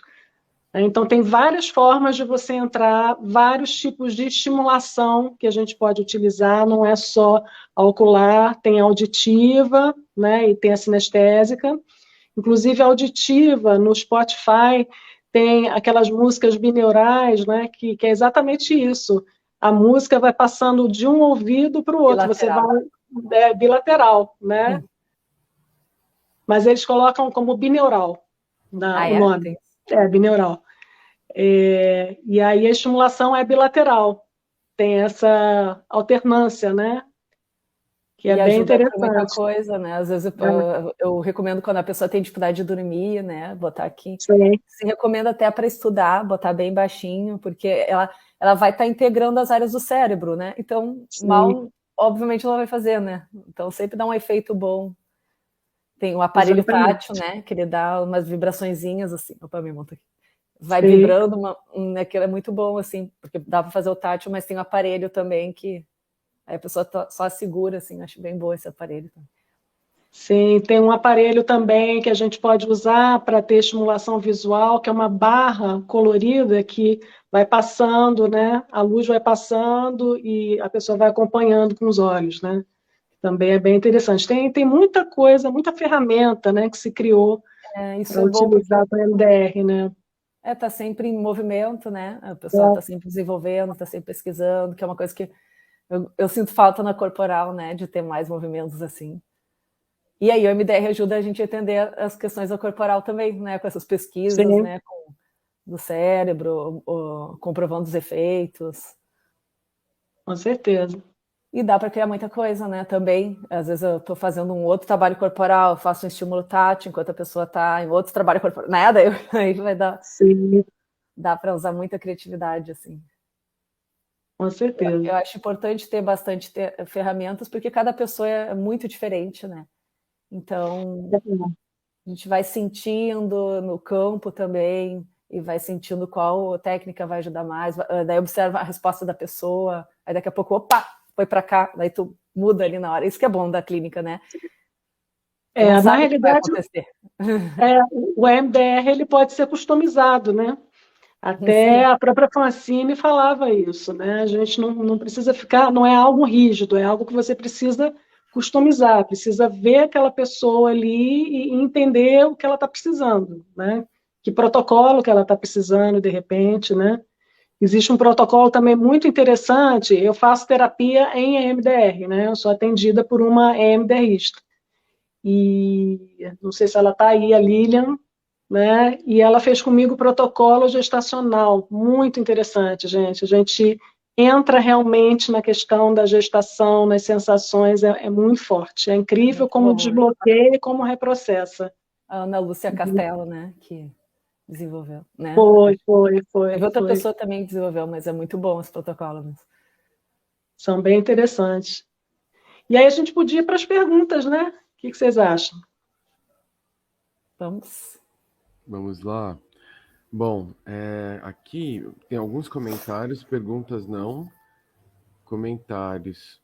Então, tem várias formas de você entrar, vários tipos de estimulação que a gente pode utilizar, não é só a ocular, tem a auditiva, né? E tem a sinestésica. Inclusive, a auditiva, no Spotify, tem aquelas músicas bineurais, né, que é exatamente isso. A música vai passando de um ouvido para o outro, você vai bilateral, né? Mas eles colocam como bineural o nome. Bineural. E aí a estimulação é bilateral, tem essa alternância, né? Que é bem interessante. Muita coisa, né? Às vezes eu recomendo quando a pessoa tem dificuldade de dormir, né? Botar aqui. Sim. Se recomenda até para estudar, botar bem baixinho, porque ela vai estar integrando as áreas do cérebro, né? Então, mal, obviamente, ela vai fazer, né? Então, sempre dá um efeito bom. Tem o aparelho tátil, né? Que ele dá umas vibraçõezinhas, assim. Opa, me monta aqui. Vai vibrando, aquilo é muito bom, assim, porque dá para fazer o tátil, mas tem o aparelho também que aí a pessoa só segura, assim, acho bem bom esse aparelho. Sim, tem um aparelho também que a gente pode usar para ter estimulação visual, que é uma barra colorida que vai passando, né? A luz vai passando e a pessoa vai acompanhando com os olhos, né? Também é bem interessante. Tem muita coisa, muita ferramenta, né, que se criou para utilizar para MDR, né? Tá sempre em movimento, né? A pessoa está sempre desenvolvendo, está sempre pesquisando, que é uma coisa que eu sinto falta na corporal, né? De ter mais movimentos assim. E aí o MDR ajuda a gente a entender as questões da corporal também, né? Com essas pesquisas, né? Do cérebro, comprovando os efeitos. Com certeza. E dá para criar muita coisa, né? Também, às vezes eu estou fazendo um outro trabalho corporal, faço um estímulo tátil enquanto a pessoa está em outro trabalho corporal. Nada, aí vai dar. Sim. Dá para usar muita criatividade, assim. Com certeza. Eu acho importante ter bastante ferramentas, porque cada pessoa é muito diferente, né? Então, a gente vai sentindo no campo também, e vai sentindo qual técnica vai ajudar mais, daí observa a resposta da pessoa, aí daqui a pouco, opa, foi para cá, daí tu muda ali na hora. Isso que é bom da clínica, né? Na realidade, o MDR ele pode ser customizado, né? Até a própria Francine falava isso, né? A gente não precisa ficar, não é algo rígido, é algo que você precisa customizar, precisa ver aquela pessoa ali e entender o que ela está precisando, né? Que protocolo que ela está precisando, de repente, né? Existe um protocolo também muito interessante, eu faço terapia em EMDR, né? Eu sou atendida por uma EMDRista. E não sei se ela está aí, a Lilian, né? E ela fez comigo o protocolo gestacional, muito interessante, gente. A gente entra realmente na questão da gestação, nas sensações, é muito forte. É incrível como desbloqueia e como reprocessa. A Ana Lúcia Castelo, né? Que desenvolveu, né? Foi. Outra pessoa também desenvolveu, mas é muito bom esse protocolo mesmo. São bem interessantes. E aí a gente podia ir para as perguntas, né? O que vocês acham? Vamos lá. Bom, aqui tem alguns comentários, perguntas não, comentários.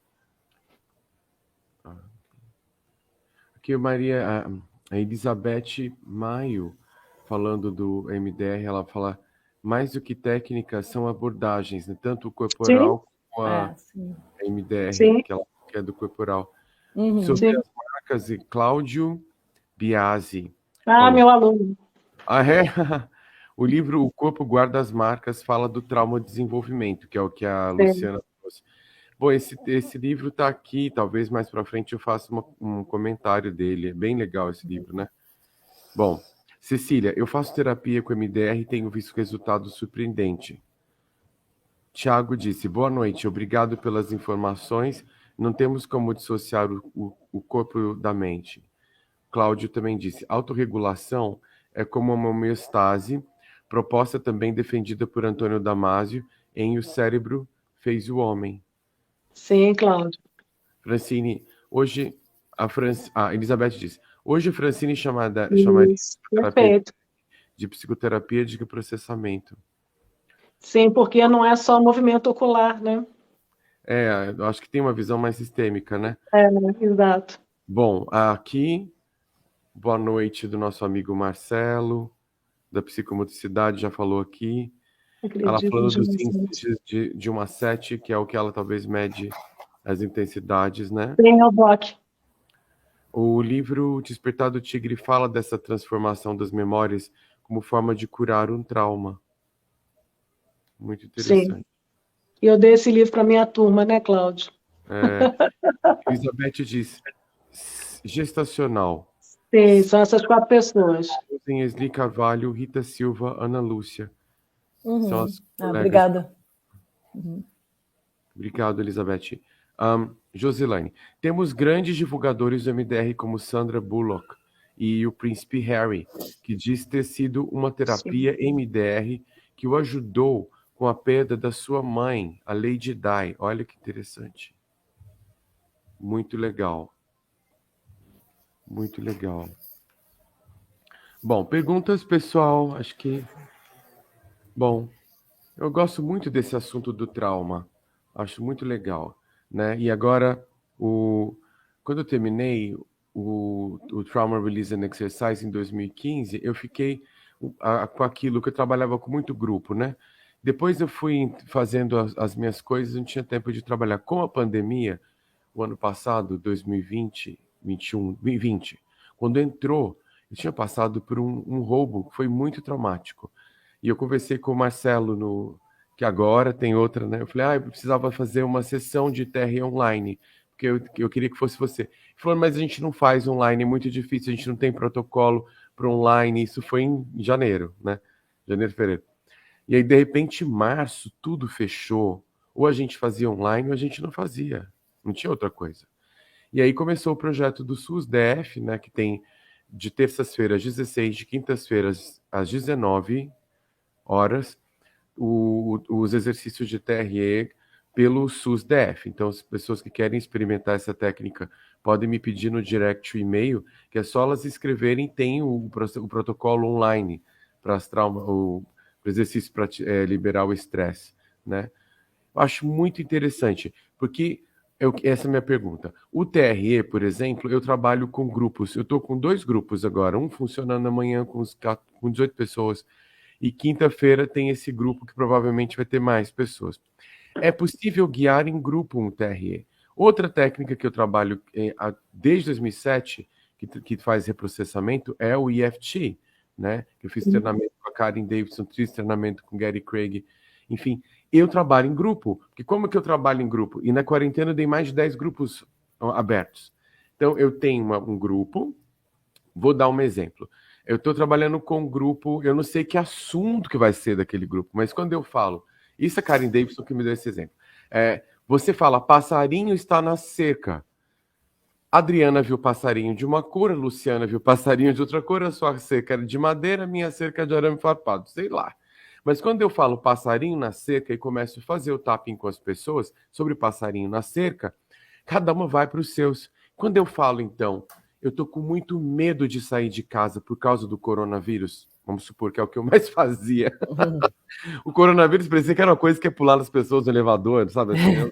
Aqui a Elizabeth Maio, falando do MDR, ela fala, mais do que técnicas, são abordagens, né? Tanto o corporal como a MDR, que é do corporal. Sobre as marcas, e Cláudio Biasi. Meu aluno. O livro O Corpo Guarda as Marcas fala do traumadesenvolvimento, que é o que a Luciana trouxe. Bom, esse livro está aqui, talvez mais para frente eu faça um comentário dele. É bem legal esse livro, né? Bom, Cecília, eu faço terapia com MDR e tenho visto resultado surpreendente. Tiago disse, boa noite, obrigado pelas informações. Não temos como dissociar o corpo da mente. Cláudio também disse, autorregulação é como uma homeostase, proposta também defendida por Antônio Damasio em O Cérebro Fez o Homem. Sim, Cláudio. Francine, Hoje, a Elizabeth disse, hoje a Francine chamaria Isso, perfeito. de psicoterapia de processamento. Sim, porque não é só movimento ocular, né? Eu acho que tem uma visão mais sistêmica, né? Exato. Bom, aqui, boa noite do nosso amigo Marcelo, da psicomotricidade, já falou aqui. Ela falando dos índices de 1 a 7, que é o que ela talvez mede as intensidades, né? Tem o bloco. O livro Despertar do Tigre fala dessa transformação das memórias como forma de curar um trauma. Muito interessante. Sim. E eu dei esse livro para minha turma, né, Cláudio? Elizabeth diz, gestacional. Sim, são essas 4 pessoas. Tem Esli Carvalho, Rita Silva, Ana Lúcia. São as colegas. Obrigada. Obrigado, Elizabeth. Josilane, temos grandes divulgadores do MDR como Sandra Bullock e o príncipe Harry, que diz ter sido uma terapia MDR que o ajudou com a perda da sua mãe, a Lady Di. Olha que interessante. Muito legal. Muito legal. Bom, perguntas, pessoal. Acho que... Bom, eu gosto muito desse assunto do trauma. Acho muito legal, né? E agora, quando eu terminei o Trauma Release and Exercise em 2015, eu fiquei com aquilo que eu trabalhava com muito grupo, né? Depois eu fui fazendo as minhas coisas, não tinha tempo de trabalhar. Com a pandemia, o ano passado, 2020, 2020, quando entrou, eu tinha passado por um roubo que foi muito traumático. E eu conversei com o Marcelo, que agora tem outra, né? Eu falei, eu precisava fazer uma sessão de TR online, porque eu queria que fosse você. Ele falou, mas a gente não faz online, é muito difícil, a gente não tem protocolo para online. Isso foi em janeiro, né? Janeiro, fevereiro. E aí, de repente, em março, tudo fechou. Ou a gente fazia online ou a gente não fazia. Não tinha outra coisa. E aí começou o projeto do SUS-DF, né? Que tem de terças-feiras às 16, de quintas-feiras às 19 horas, os exercícios de TRE pelo SUS-DF. Então, as pessoas que querem experimentar essa técnica podem me pedir no direct e-mail, que é só elas escreverem, tem o protocolo online para o exercício para liberar o estresse, né? Eu acho muito interessante, porque essa é a minha pergunta. O TRE, por exemplo, eu trabalho com grupos. Eu estou com 2 grupos agora, um funcionando amanhã com 18 pessoas, e quinta-feira tem esse grupo que provavelmente vai ter mais pessoas. É possível guiar em grupo um TRE. Outra técnica que eu trabalho desde 2007, que faz reprocessamento, é o EFT, né? Eu fiz treinamento com a Karen Davidson, fiz treinamento com Gary Craig, enfim. Eu trabalho em grupo, porque como que eu trabalho em grupo? E na quarentena eu dei mais de 10 grupos abertos. Então eu tenho um grupo, vou dar um exemplo. Eu estou trabalhando com um grupo, eu não sei que assunto que vai ser daquele grupo, mas quando eu falo, isso é Karen Davidson que me deu esse exemplo. Você fala, passarinho está na cerca. Adriana viu passarinho de uma cor, a Luciana viu passarinho de outra cor, a sua cerca era de madeira, a minha cerca é de arame farpado, sei lá. Mas quando eu falo passarinho na cerca e começo a fazer o tapping com as pessoas sobre passarinho na cerca, cada uma vai para os seus. Quando eu falo, então, eu tô com muito medo de sair de casa por causa do coronavírus, vamos supor que é o que eu mais fazia. O coronavírus parecia que era uma coisa que ia pular nas pessoas no elevador, sabe assim?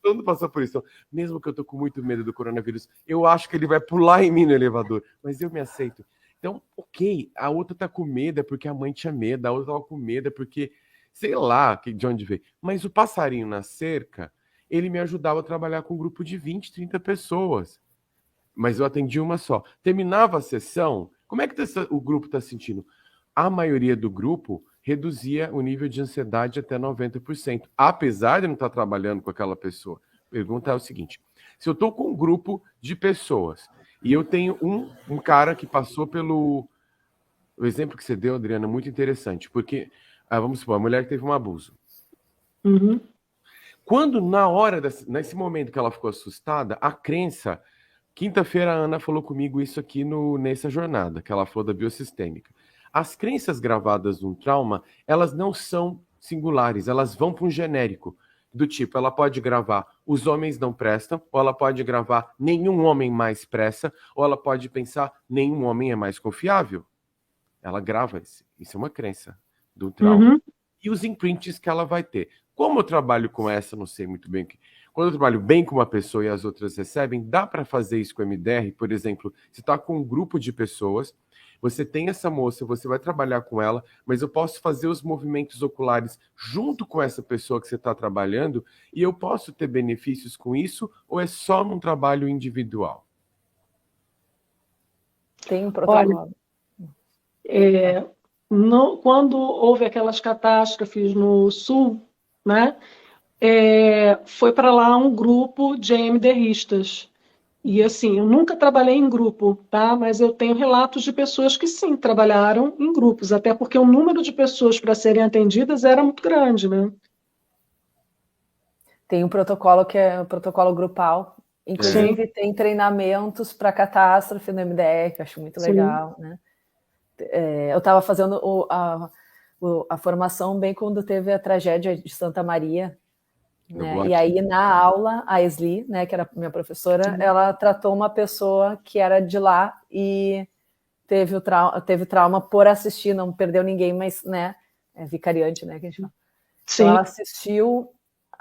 Todo mundo passou por isso. Mesmo que eu tô com muito medo do coronavírus, eu acho que ele vai pular em mim no elevador, mas eu me aceito. Então, ok, a outra tá com medo é porque a mãe tinha medo, a outra tava com medo é porque, sei lá, de onde veio. Mas o passarinho na cerca, ele me ajudava a trabalhar com um grupo de 20, 30 pessoas. Mas eu atendi uma só. Terminava a sessão, como é que o grupo está sentindo? A maioria do grupo reduzia o nível de ansiedade até 90%, apesar de não estar trabalhando com aquela pessoa. A pergunta é o seguinte, se eu estou com um grupo de pessoas e eu tenho um cara que passou pelo... O exemplo que você deu, Adriana, é muito interessante, porque, vamos supor, a mulher que teve um abuso. Uhum. Quando, nesse momento que ela ficou assustada, a crença... Quinta-feira a Ana falou comigo isso aqui nessa jornada, que ela falou da biossistêmica. As crenças gravadas num trauma, elas não são singulares, elas vão para um genérico. do tipo, ela pode gravar os homens não prestam, ou ela pode gravar nenhum homem mais presta, ou ela pode pensar nenhum homem é mais confiável. Ela grava isso. Isso é uma crença do trauma. Uhum. E os imprints que ela vai ter. Como eu trabalho com essa, não sei muito bem. Quando eu trabalho bem com uma pessoa e as outras recebem, dá para fazer isso com o MDR? Por exemplo, você está com um grupo de pessoas, você tem essa moça, você vai trabalhar com ela, mas eu posso fazer os movimentos oculares junto com essa pessoa que você está trabalhando e eu posso ter benefícios com isso ou é só num trabalho individual? Tem um protocolo. Quando houve aquelas catástrofes no Sul, né, foi para lá um grupo de MDRistas. E assim, eu nunca trabalhei em grupo, tá? Mas eu tenho relatos de pessoas que sim, trabalharam em grupos, até porque o número de pessoas para serem atendidas era muito grande, né? Tem um protocolo que é o protocolo grupal. Inclusive, tem treinamentos para catástrofe no MDR, que eu acho muito legal, né? Eu estava fazendo a formação bem quando teve a tragédia de Santa Maria, né? E aí, na aula, a Esli, né, que era minha professora, ela tratou uma pessoa que era de lá e teve trauma por assistir, não perdeu ninguém, mas, né, é vicariante, né, que a gente fala. Então, ela assistiu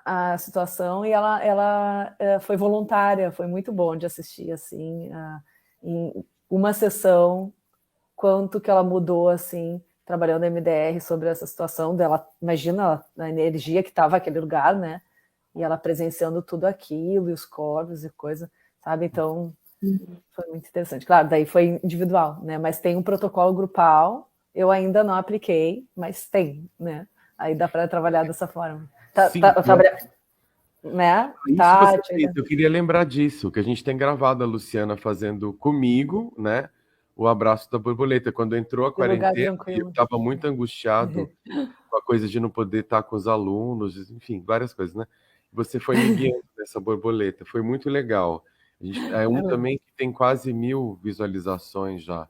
a situação e ela foi voluntária, foi muito bom de assistir, assim, em uma sessão, quanto que ela mudou, assim, trabalhando MDR sobre essa situação dela. Imagina a energia que estava naquele lugar, né? E ela presenciando tudo aquilo, e os corpos e coisa, sabe? Então, foi muito interessante. Claro, daí foi individual, né? Mas tem um protocolo grupal, eu ainda não apliquei, mas tem, né? Aí dá para trabalhar dessa forma. Né? Eu queria lembrar disso, que a gente tem gravado a Luciana fazendo comigo, né? O abraço da borboleta. Quando entrou a quarentena, eu estava muito angustiado com a coisa de não poder estar com os alunos, enfim, várias coisas, né? Você foi me guiando nessa borboleta, foi muito legal. É um também que tem quase 1000 visualizações já.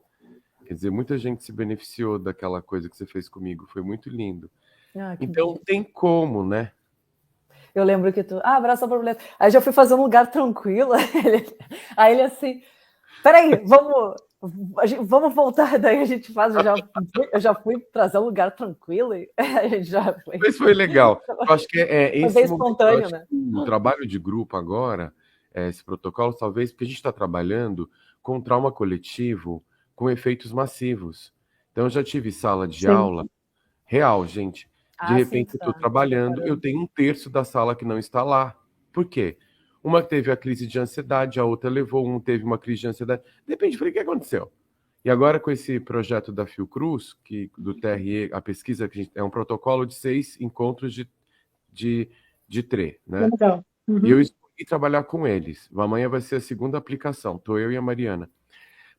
Quer dizer, muita gente se beneficiou daquela coisa que você fez comigo, foi muito lindo. Então, tem como, né? Eu lembro que abraça a borboleta. Aí já fui fazer um lugar tranquilo. Aí ele assim, peraí, vamos voltar, daí a gente faz. Eu já fui trazer um lugar tranquilo e a gente já foi. Mas foi legal. Eu acho que esse bem espontâneo, né? O trabalho de grupo agora, esse protocolo, talvez, porque a gente está trabalhando com trauma coletivo, com efeitos massivos. Então, eu já tive sala de aula real, gente. De repente, eu estou trabalhando, eu tenho 1/3 da sala que não está lá. Por quê? Uma teve a crise de ansiedade, a outra levou, teve uma crise de ansiedade. Depende, falei, o que aconteceu? E agora, com esse projeto da Fiocruz, do TRE, a pesquisa, que é um protocolo de 6 encontros de TRE, né? Legal. E eu escolhi trabalhar com eles. Amanhã vai ser a segunda aplicação. Estou eu e a Mariana.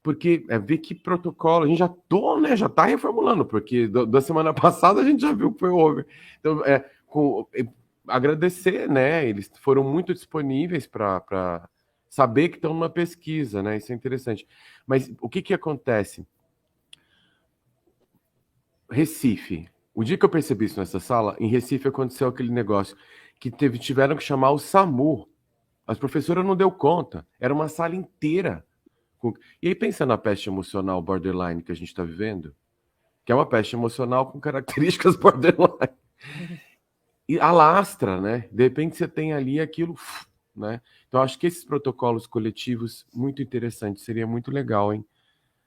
Porque ver que protocolo, a gente já está reformulando, porque da semana passada a gente já viu que foi over. Então, agradecer, né? Eles foram muito disponíveis para saber que estão numa pesquisa, né? Isso é interessante. Mas o que acontece? Recife. O dia que eu percebi isso nessa sala, em Recife aconteceu aquele negócio que tiveram que chamar o SAMU. As professoras não deu conta. Era uma sala inteira. E aí, pensa na peste emocional borderline que a gente está vivendo, que é uma peste emocional com características borderline. E alastra, né? De repente você tem ali aquilo, né? Então, acho que esses protocolos coletivos, muito interessantes, seria muito legal, hein?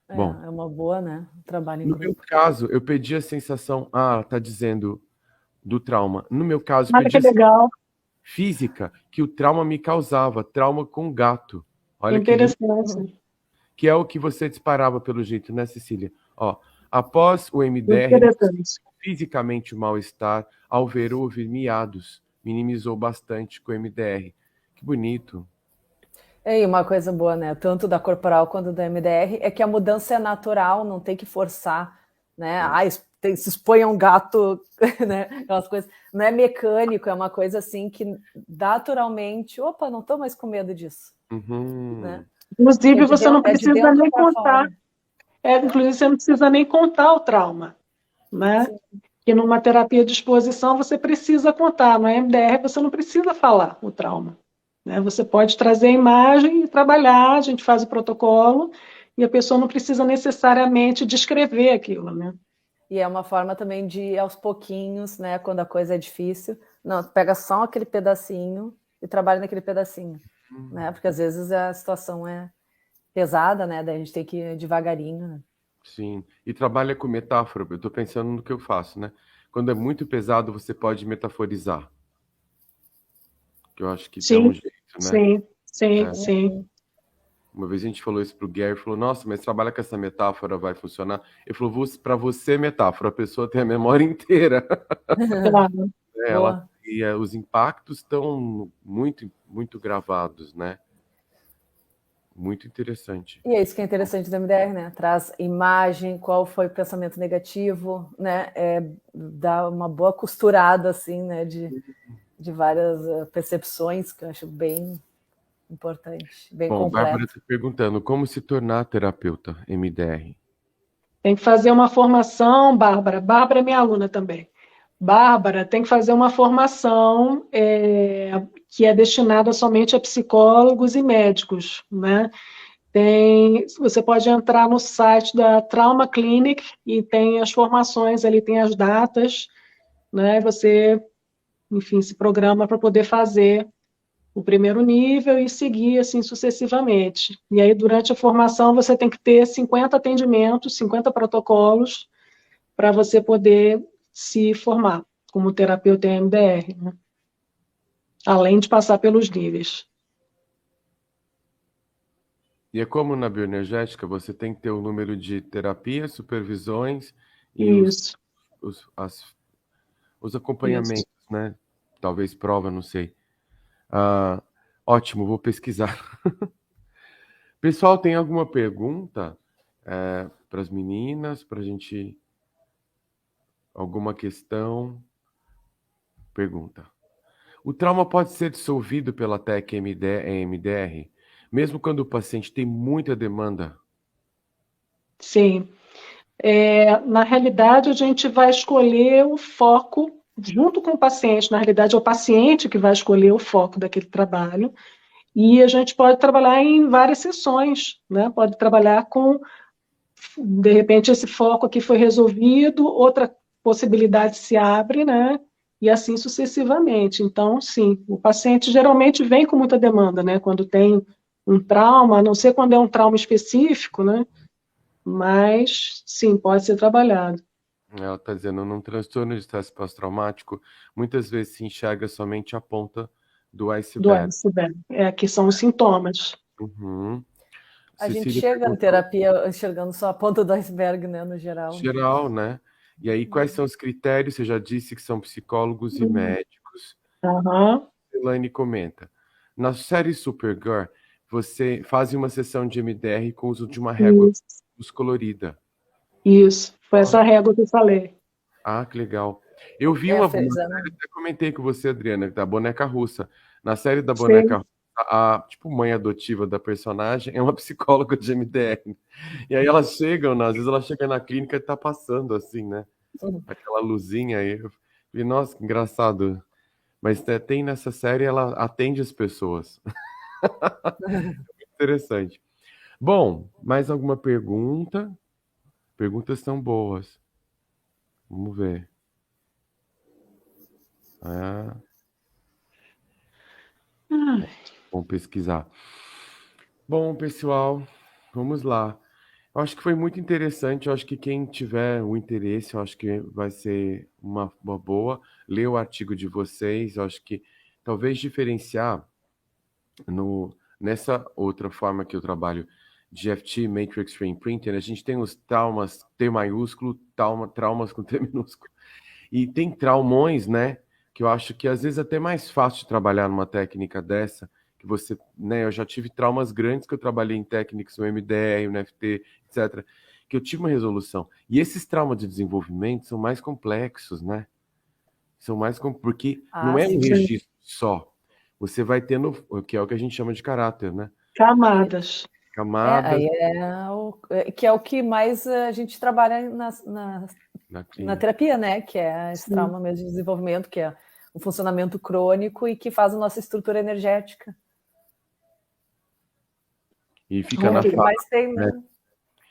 Bom, é uma boa, né? Trabalho em no meu caso, eu pedi a sensação, tá dizendo do trauma. No meu caso, pedi a sensação física que o trauma me causava, trauma com gato. Olha interessante. Que é o que você disparava pelo jeito, né, Cecília? Após o MDR, fisicamente o mal-estar, ao ver ouvir miados, minimizou bastante com o MDR. Que bonito. E uma coisa boa, né? Tanto da corporal quanto da MDR, é que a mudança é natural, não tem que forçar, né? Se expõe a um gato, né? Aquelas coisas. Não é mecânico, é uma coisa assim que naturalmente, não estou mais com medo disso. Né? Inclusive, você não precisa nem contar. Inclusive, você não precisa nem contar o trauma, né? que numa terapia de exposição você precisa contar, no EMDR você não precisa falar o trauma, né? Você pode trazer a imagem e trabalhar, a gente faz o protocolo, e a pessoa não precisa necessariamente descrever aquilo, né? E é uma forma também de ir aos pouquinhos, né? Quando a coisa é difícil. Não, pega só aquele pedacinho e trabalha naquele pedacinho, né? Porque às vezes a situação é pesada, né? Daí a gente tem que ir devagarinho, né? Sim. E trabalha com metáfora. Eu estou pensando no que eu faço, né? Quando é muito pesado, você pode metaforizar. Que eu acho que dá um Sim, jeito, né? sim, sim, É. sim. Uma vez a gente falou isso pro Gary, falou, nossa, mas trabalha com essa metáfora, vai funcionar. Ele falou, para você, metáfora, a pessoa tem a memória inteira. Claro. Boa. Os impactos estão muito, muito gravados, né? Muito interessante. E é isso que é interessante do MDR, né? Traz imagem, qual foi o pensamento negativo, né? Dá uma boa costurada, assim, né? De várias percepções, que eu acho bem importante, bem Bom, Bárbara completo. está perguntando como se tornar terapeuta MDR. Tem que fazer uma formação, Bárbara. Bárbara é minha aluna também. Bárbara tem que fazer uma formação que é destinada somente a psicólogos e médicos, né? Você pode entrar no site da Trauma Clinic e tem as formações ali, tem as datas, né? Você, enfim, se programa para poder fazer o primeiro nível e seguir assim sucessivamente. E aí, durante a formação, você tem que ter 50 atendimentos, 50 protocolos para você poder se formar como terapeuta MDR, né? Além de passar pelos níveis. E é como na bioenergética, você tem que ter o número de terapias, supervisões e Isso, os isso. acompanhamentos, né? Talvez prova, não sei. Ótimo, vou pesquisar. Pessoal, tem alguma pergunta para as meninas, para a gente... Alguma questão? Pergunta. O trauma pode ser dissolvido pela TEC MDR, mesmo quando o paciente tem muita demanda? Sim. Na realidade, a gente vai escolher o foco junto com o paciente. Na realidade, é o paciente que vai escolher o foco daquele trabalho. E a gente pode trabalhar em várias sessões, né? Pode trabalhar com, de repente, esse foco aqui foi resolvido, outra possibilidade se abre, né? E assim sucessivamente. Então, sim, o paciente geralmente vem com muita demanda, né? Quando tem um trauma, a não ser quando é um trauma específico, né? Mas, sim, pode ser trabalhado. Ela está dizendo, num transtorno de estresse pós-traumático, muitas vezes se enxerga somente a ponta do Do iceberg. iceberg. Que são os sintomas. Uhum. A gente Cecília chega na perguntou, terapia enxergando só a ponta do iceberg, né, no geral. geral, né? E aí, quais são os critérios? Você já disse que são psicólogos e médicos. Uhum. Elaine comenta, na série Supergirl, você faz uma sessão de MDR com o uso de uma régua Isso, colorida. isso. Foi essa régua que eu falei. Ah, que legal. Eu vi É, uma Frisana. série, até comentei com você, Adriana, da boneca russa. Na série da Sei. boneca russa, a tipo mãe adotiva da personagem é uma psicóloga de MDR. E aí elas chegam, às vezes ela chega na clínica e tá passando assim, né? Aquela luzinha aí. Eu falei, nossa, que engraçado. Mas tem nessa série, ela atende as pessoas. Interessante. Bom, mais alguma pergunta? Perguntas são boas. Vamos ver. Vamos pesquisar. Bom, pessoal, vamos lá. Eu acho que foi muito interessante. Eu acho que quem tiver o interesse, eu acho que vai ser uma boa. Ler o artigo de vocês. Eu acho que talvez diferenciar nessa outra forma que eu trabalho de FT, Matrix Reimprinting, a gente tem os traumas T maiúsculo, traumas com T minúsculo. E tem traumões, né? Que eu acho que às vezes é até mais fácil de trabalhar numa técnica dessa, que você, né? Eu já tive traumas grandes que eu trabalhei em técnicas, no MDR, no FT, etc., que eu tive uma resolução. E esses traumas de desenvolvimento são mais complexos, né? São mais porque não é um Sim. registro só. Você vai tendo, que é o que a gente chama de caráter, né? Camadas. Camadas. Que é o que mais a gente trabalha na na terapia, né? Que é esse trauma mesmo de desenvolvimento, que é o funcionamento crônico e que faz a nossa estrutura energética. E fica na fase. Mas tem, né?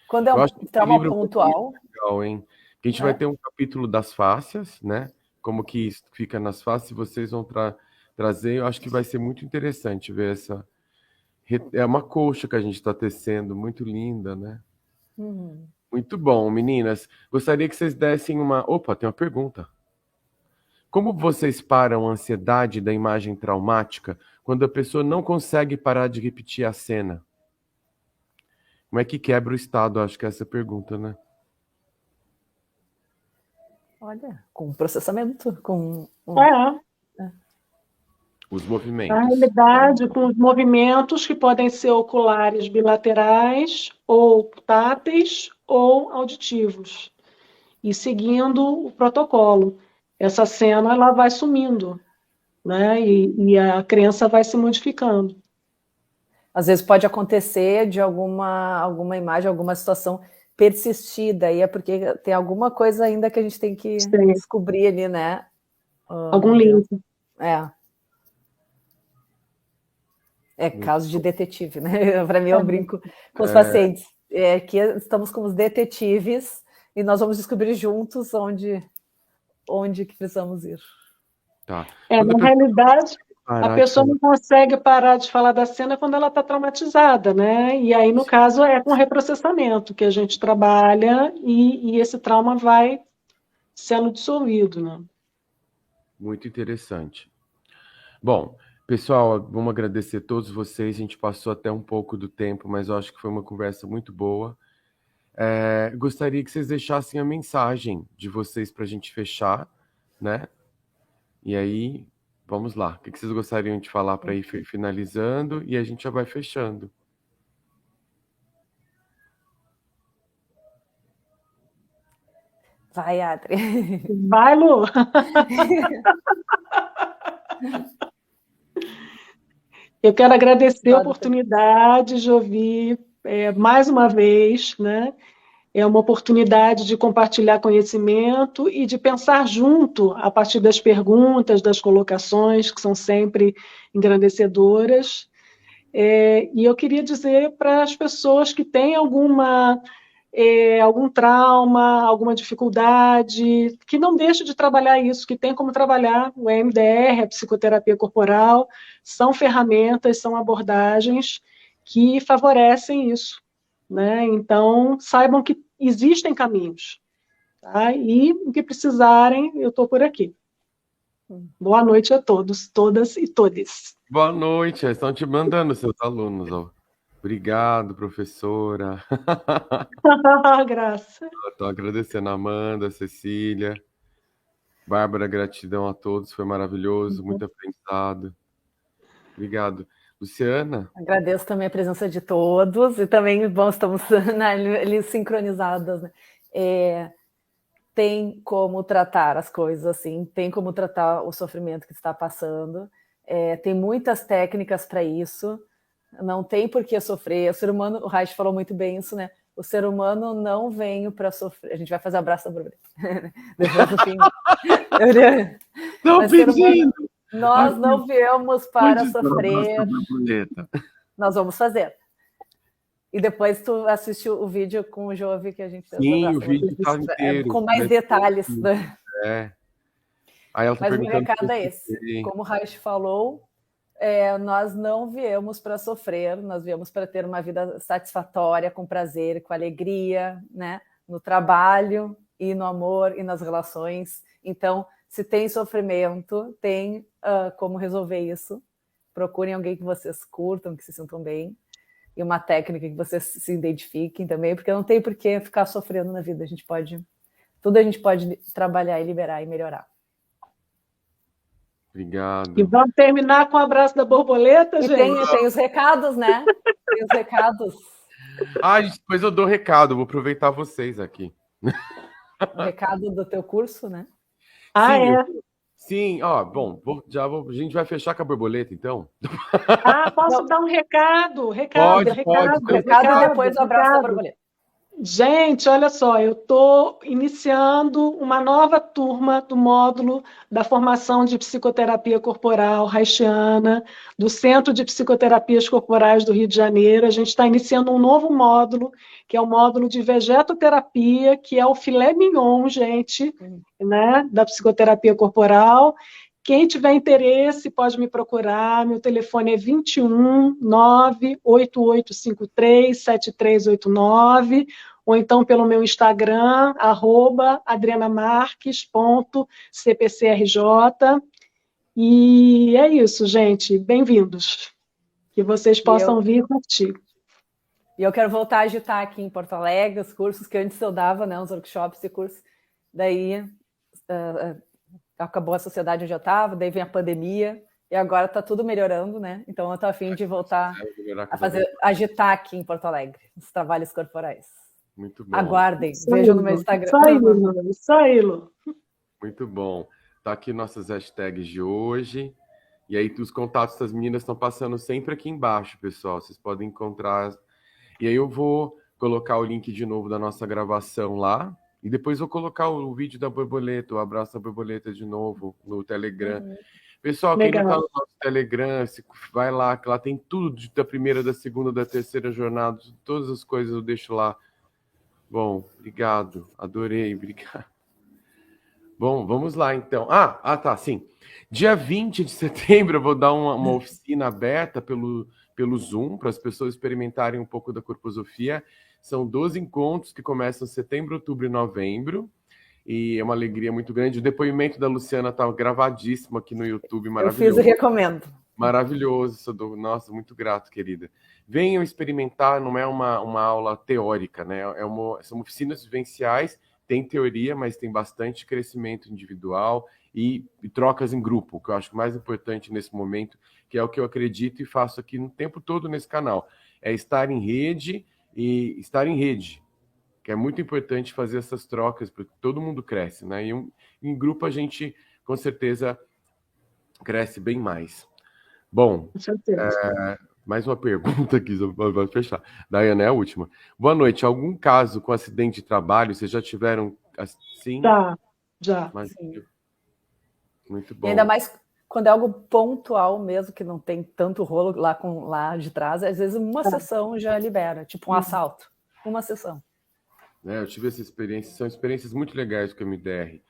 Quando é um trauma pontual. Legal, hein? A gente vai ter um capítulo das fáscias, né? Como que isso fica nas fáscias, vocês vão trazer. Eu acho que vai ser muito interessante ver essa. É uma colcha que a gente está tecendo, muito linda, né? Muito bom, meninas. Gostaria que vocês dessem uma. Opa, tem uma pergunta. Como vocês param a ansiedade da imagem traumática quando a pessoa não consegue parar de repetir a cena? Como é que quebra o estado? Acho que é essa a pergunta, né? Olha, com processamento, com... Os movimentos. Na realidade, com os movimentos que podem ser oculares bilaterais, ou táteis, ou auditivos. E seguindo o protocolo. Essa cena ela vai sumindo, né? E a crença vai se modificando. Às vezes pode acontecer de alguma imagem, alguma situação persistida, e é porque tem alguma coisa ainda que a gente tem que descobrir ali, né? Algum link. É caso de detetive, né? Para mim, eu brinco com os pacientes. Que estamos como os detetives e nós vamos descobrir juntos onde que precisamos ir. Tá. Na realidade, a pessoa não consegue parar de falar da cena quando ela está traumatizada, né? E aí, no caso, é com reprocessamento que a gente trabalha e esse trauma vai sendo dissolvido, né? Muito interessante. Bom, pessoal, vamos agradecer a todos vocês. A gente passou até um pouco do tempo, mas eu acho que foi uma conversa muito boa. Gostaria que vocês deixassem a mensagem de vocês para a gente fechar, né? E aí, vamos lá. O que vocês gostariam de falar para ir finalizando e a gente já vai fechando? Vai, Adri. Vai, Lu! Eu quero agradecer a oportunidade de ouvir mais uma vez, né? É uma oportunidade de compartilhar conhecimento e de pensar junto a partir das perguntas, das colocações, que são sempre engrandecedoras. E eu queria dizer para as pessoas que têm algum trauma, alguma dificuldade, que não deixem de trabalhar isso, que tem como trabalhar o EMDR, a psicoterapia corporal, são ferramentas, são abordagens que favorecem isso, né? Então, saibam que existem caminhos, tá? E o que precisarem, eu estou por aqui. Boa noite a todos, todas e todes. Boa noite, estão te mandando seus alunos, ó. Obrigado, professora. Graça. Estou agradecendo a Amanda, a Cecília. Bárbara, gratidão a todos, foi maravilhoso, muito aprendizado. Obrigado. Luciana? Agradeço também a presença de todos e também, bom, estamos ali sincronizadas, né? Tem como tratar as coisas assim, tem como tratar o sofrimento que está passando, tem muitas técnicas para isso, não tem por que sofrer. O ser humano, o Reich falou muito bem isso, né? O ser humano não veio para sofrer. A gente vai fazer abraço da borboleta. Depois do fim. Não pedindo! Nós não viemos para sofrer. Nós vamos fazer. E depois tu assiste o vídeo com o Jove que a gente fez. Sim, o vídeo está inteiro. Com mais detalhes. Né? Aí ela tá Mas o recado é esse. Como o Reich falou, nós não viemos para sofrer, nós viemos para ter uma vida satisfatória, com prazer, com alegria, né? No trabalho e no amor e nas relações. Então, se tem sofrimento, tem como resolver isso. Procurem alguém que vocês curtam, que se sintam bem. E uma técnica que vocês se identifiquem também, porque não tem por que ficar sofrendo na vida. Tudo a gente pode trabalhar e liberar e melhorar. Obrigado. E vamos terminar com o abraço da borboleta, gente? Tem os recados, né? Tem os recados. Depois eu dou recado, vou aproveitar vocês aqui. O recado do teu curso, né? Sim, bom, a gente vai fechar com a borboleta, então? Posso dar um recado? Pode. Recado e depois o abraço da borboleta. Gente, olha só, eu estou iniciando uma nova turma do módulo da formação de psicoterapia corporal haitiana, do Centro de Psicoterapias Corporais do Rio de Janeiro. A gente está iniciando um novo módulo, que é o módulo de vegetoterapia, que é o filé mignon, gente, né, da psicoterapia corporal. Quem tiver interesse pode me procurar. Meu telefone é 21 98853 7389, ou então pelo meu Instagram, @adrianamarques.cpcrj. E é isso, gente. Bem-vindos. Que vocês possam vir e curtir. E eu quero voltar a agitar aqui em Porto Alegre, os cursos que antes eu dava, né, os workshops e cursos. Daí acabou a sociedade onde eu estava, daí vem a pandemia, e agora está tudo melhorando, né? Então eu estou a fim de voltar a agitar aqui em Porto Alegre, os trabalhos corporais. Muito bom. Aguardem, vejam no meu Instagram. Isso aí, Lu. Muito bom. Tá aqui nossas hashtags de hoje. E aí os contatos das meninas estão passando sempre aqui embaixo, pessoal. Vocês podem encontrar. E aí eu vou colocar o link de novo da nossa gravação lá. E depois vou colocar o vídeo da borboleta, o abraço da borboleta de novo no Telegram. Pessoal, quem não está no nosso Telegram, vai lá, que lá tem tudo da primeira, da segunda, da terceira jornada, todas as coisas eu deixo lá. Bom, obrigado, adorei, obrigado. Bom, vamos lá então. Tá, sim. Dia 20 de setembro eu vou dar uma oficina aberta pelo Zoom, para as pessoas experimentarem um pouco da corposofia. São 12 encontros que começam em setembro, outubro e novembro. E é uma alegria muito grande. O depoimento da Luciana está gravadíssimo aqui no YouTube, maravilhoso. Eu fiz e recomendo. Maravilhoso. Nossa, muito grato, querida. Venham experimentar, não é uma aula teórica, né? São oficinas vivenciais, tem teoria, mas tem bastante crescimento individual e trocas em grupo, que eu acho mais importante nesse momento, que é o que eu acredito e faço aqui no tempo todo nesse canal. É estar em rede, que é muito importante fazer essas trocas, porque todo mundo cresce, né? E em grupo a gente, com certeza, cresce bem mais. Bom, mais uma pergunta aqui, vamos fechar. Daiane, é a última. Boa noite. Algum caso com acidente de trabalho, vocês já tiveram assim? Já. Sim. Muito bom. E ainda mais quando é algo pontual mesmo, que não tem tanto rolo lá de trás, às vezes uma sessão já libera, tipo um assalto. Uma sessão. Eu tive essa experiência, são experiências muito legais com o MDR.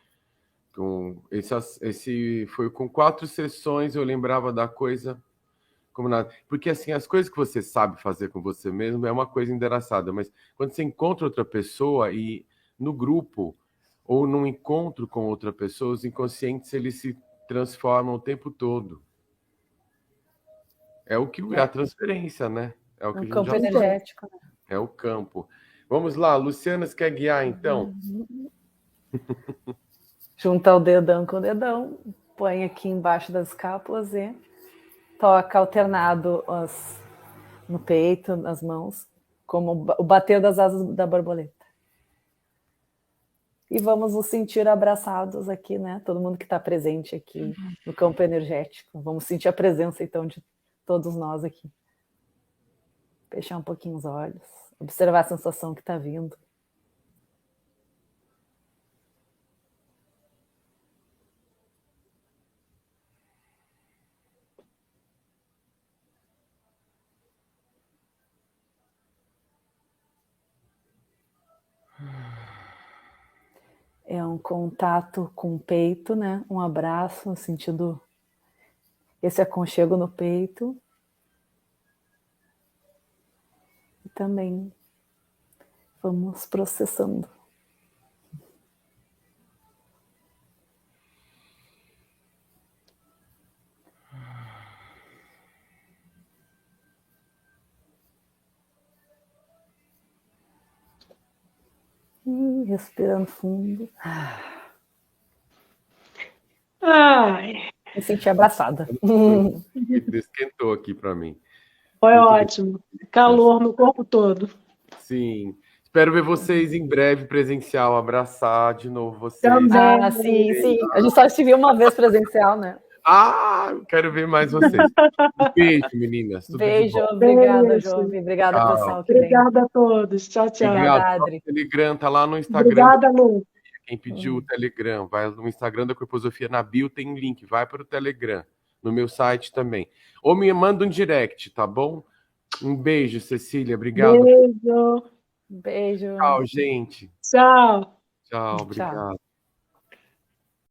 Esse foi com 4 sessões, eu lembrava da coisa como nada. Porque assim, as coisas que você sabe fazer com você mesmo é uma coisa engraçada, mas quando você encontra outra pessoa e no grupo ou num encontro com outra pessoa, os inconscientes eles se transformam o tempo todo. É o que é a transferência, né? É o que a gente campo energético. Né? É o campo. Vamos lá, Luciana, você quer guiar, então? Junta o dedão com o dedão, põe aqui embaixo das escápulas e toca alternado no peito, nas mãos, como o bater das asas da borboleta. E vamos nos sentir abraçados aqui, né? Todo mundo que está presente aqui no campo energético. Vamos sentir a presença, então, de todos nós aqui. Fechar um pouquinho os olhos. Observar a sensação que está vindo. É um contato com o peito, né? Um abraço, sentindo esse aconchego no peito. E também vamos processando. E respirando fundo. Me senti abraçada. Esquentou aqui para mim. Foi muito ótimo. Bem. Calor no corpo todo. Sim. Espero ver vocês em breve presencial, abraçar de novo vocês. Também. Sim. A gente só se viu uma vez presencial, né? Quero ver mais vocês. Um beijo, meninas. Tudo de Beijo, bom. obrigada, Beijo. Jovi. Obrigada, Tchau. pessoal que vem. Obrigada a todos. Tchau, tchau. Obrigado. Obrigada, O Adri. Telegram tá lá no Instagram. Obrigada, Lu. Quem pediu o Telegram, vai no Instagram da Corposofia, na bio tem link, vai para o Telegram, no meu site também. Ou me manda um direct, tá bom? Um beijo, Cecília, obrigado. Beijo. Beijo. Tchau, gente. Tchau. Tchau, Tchau. obrigado.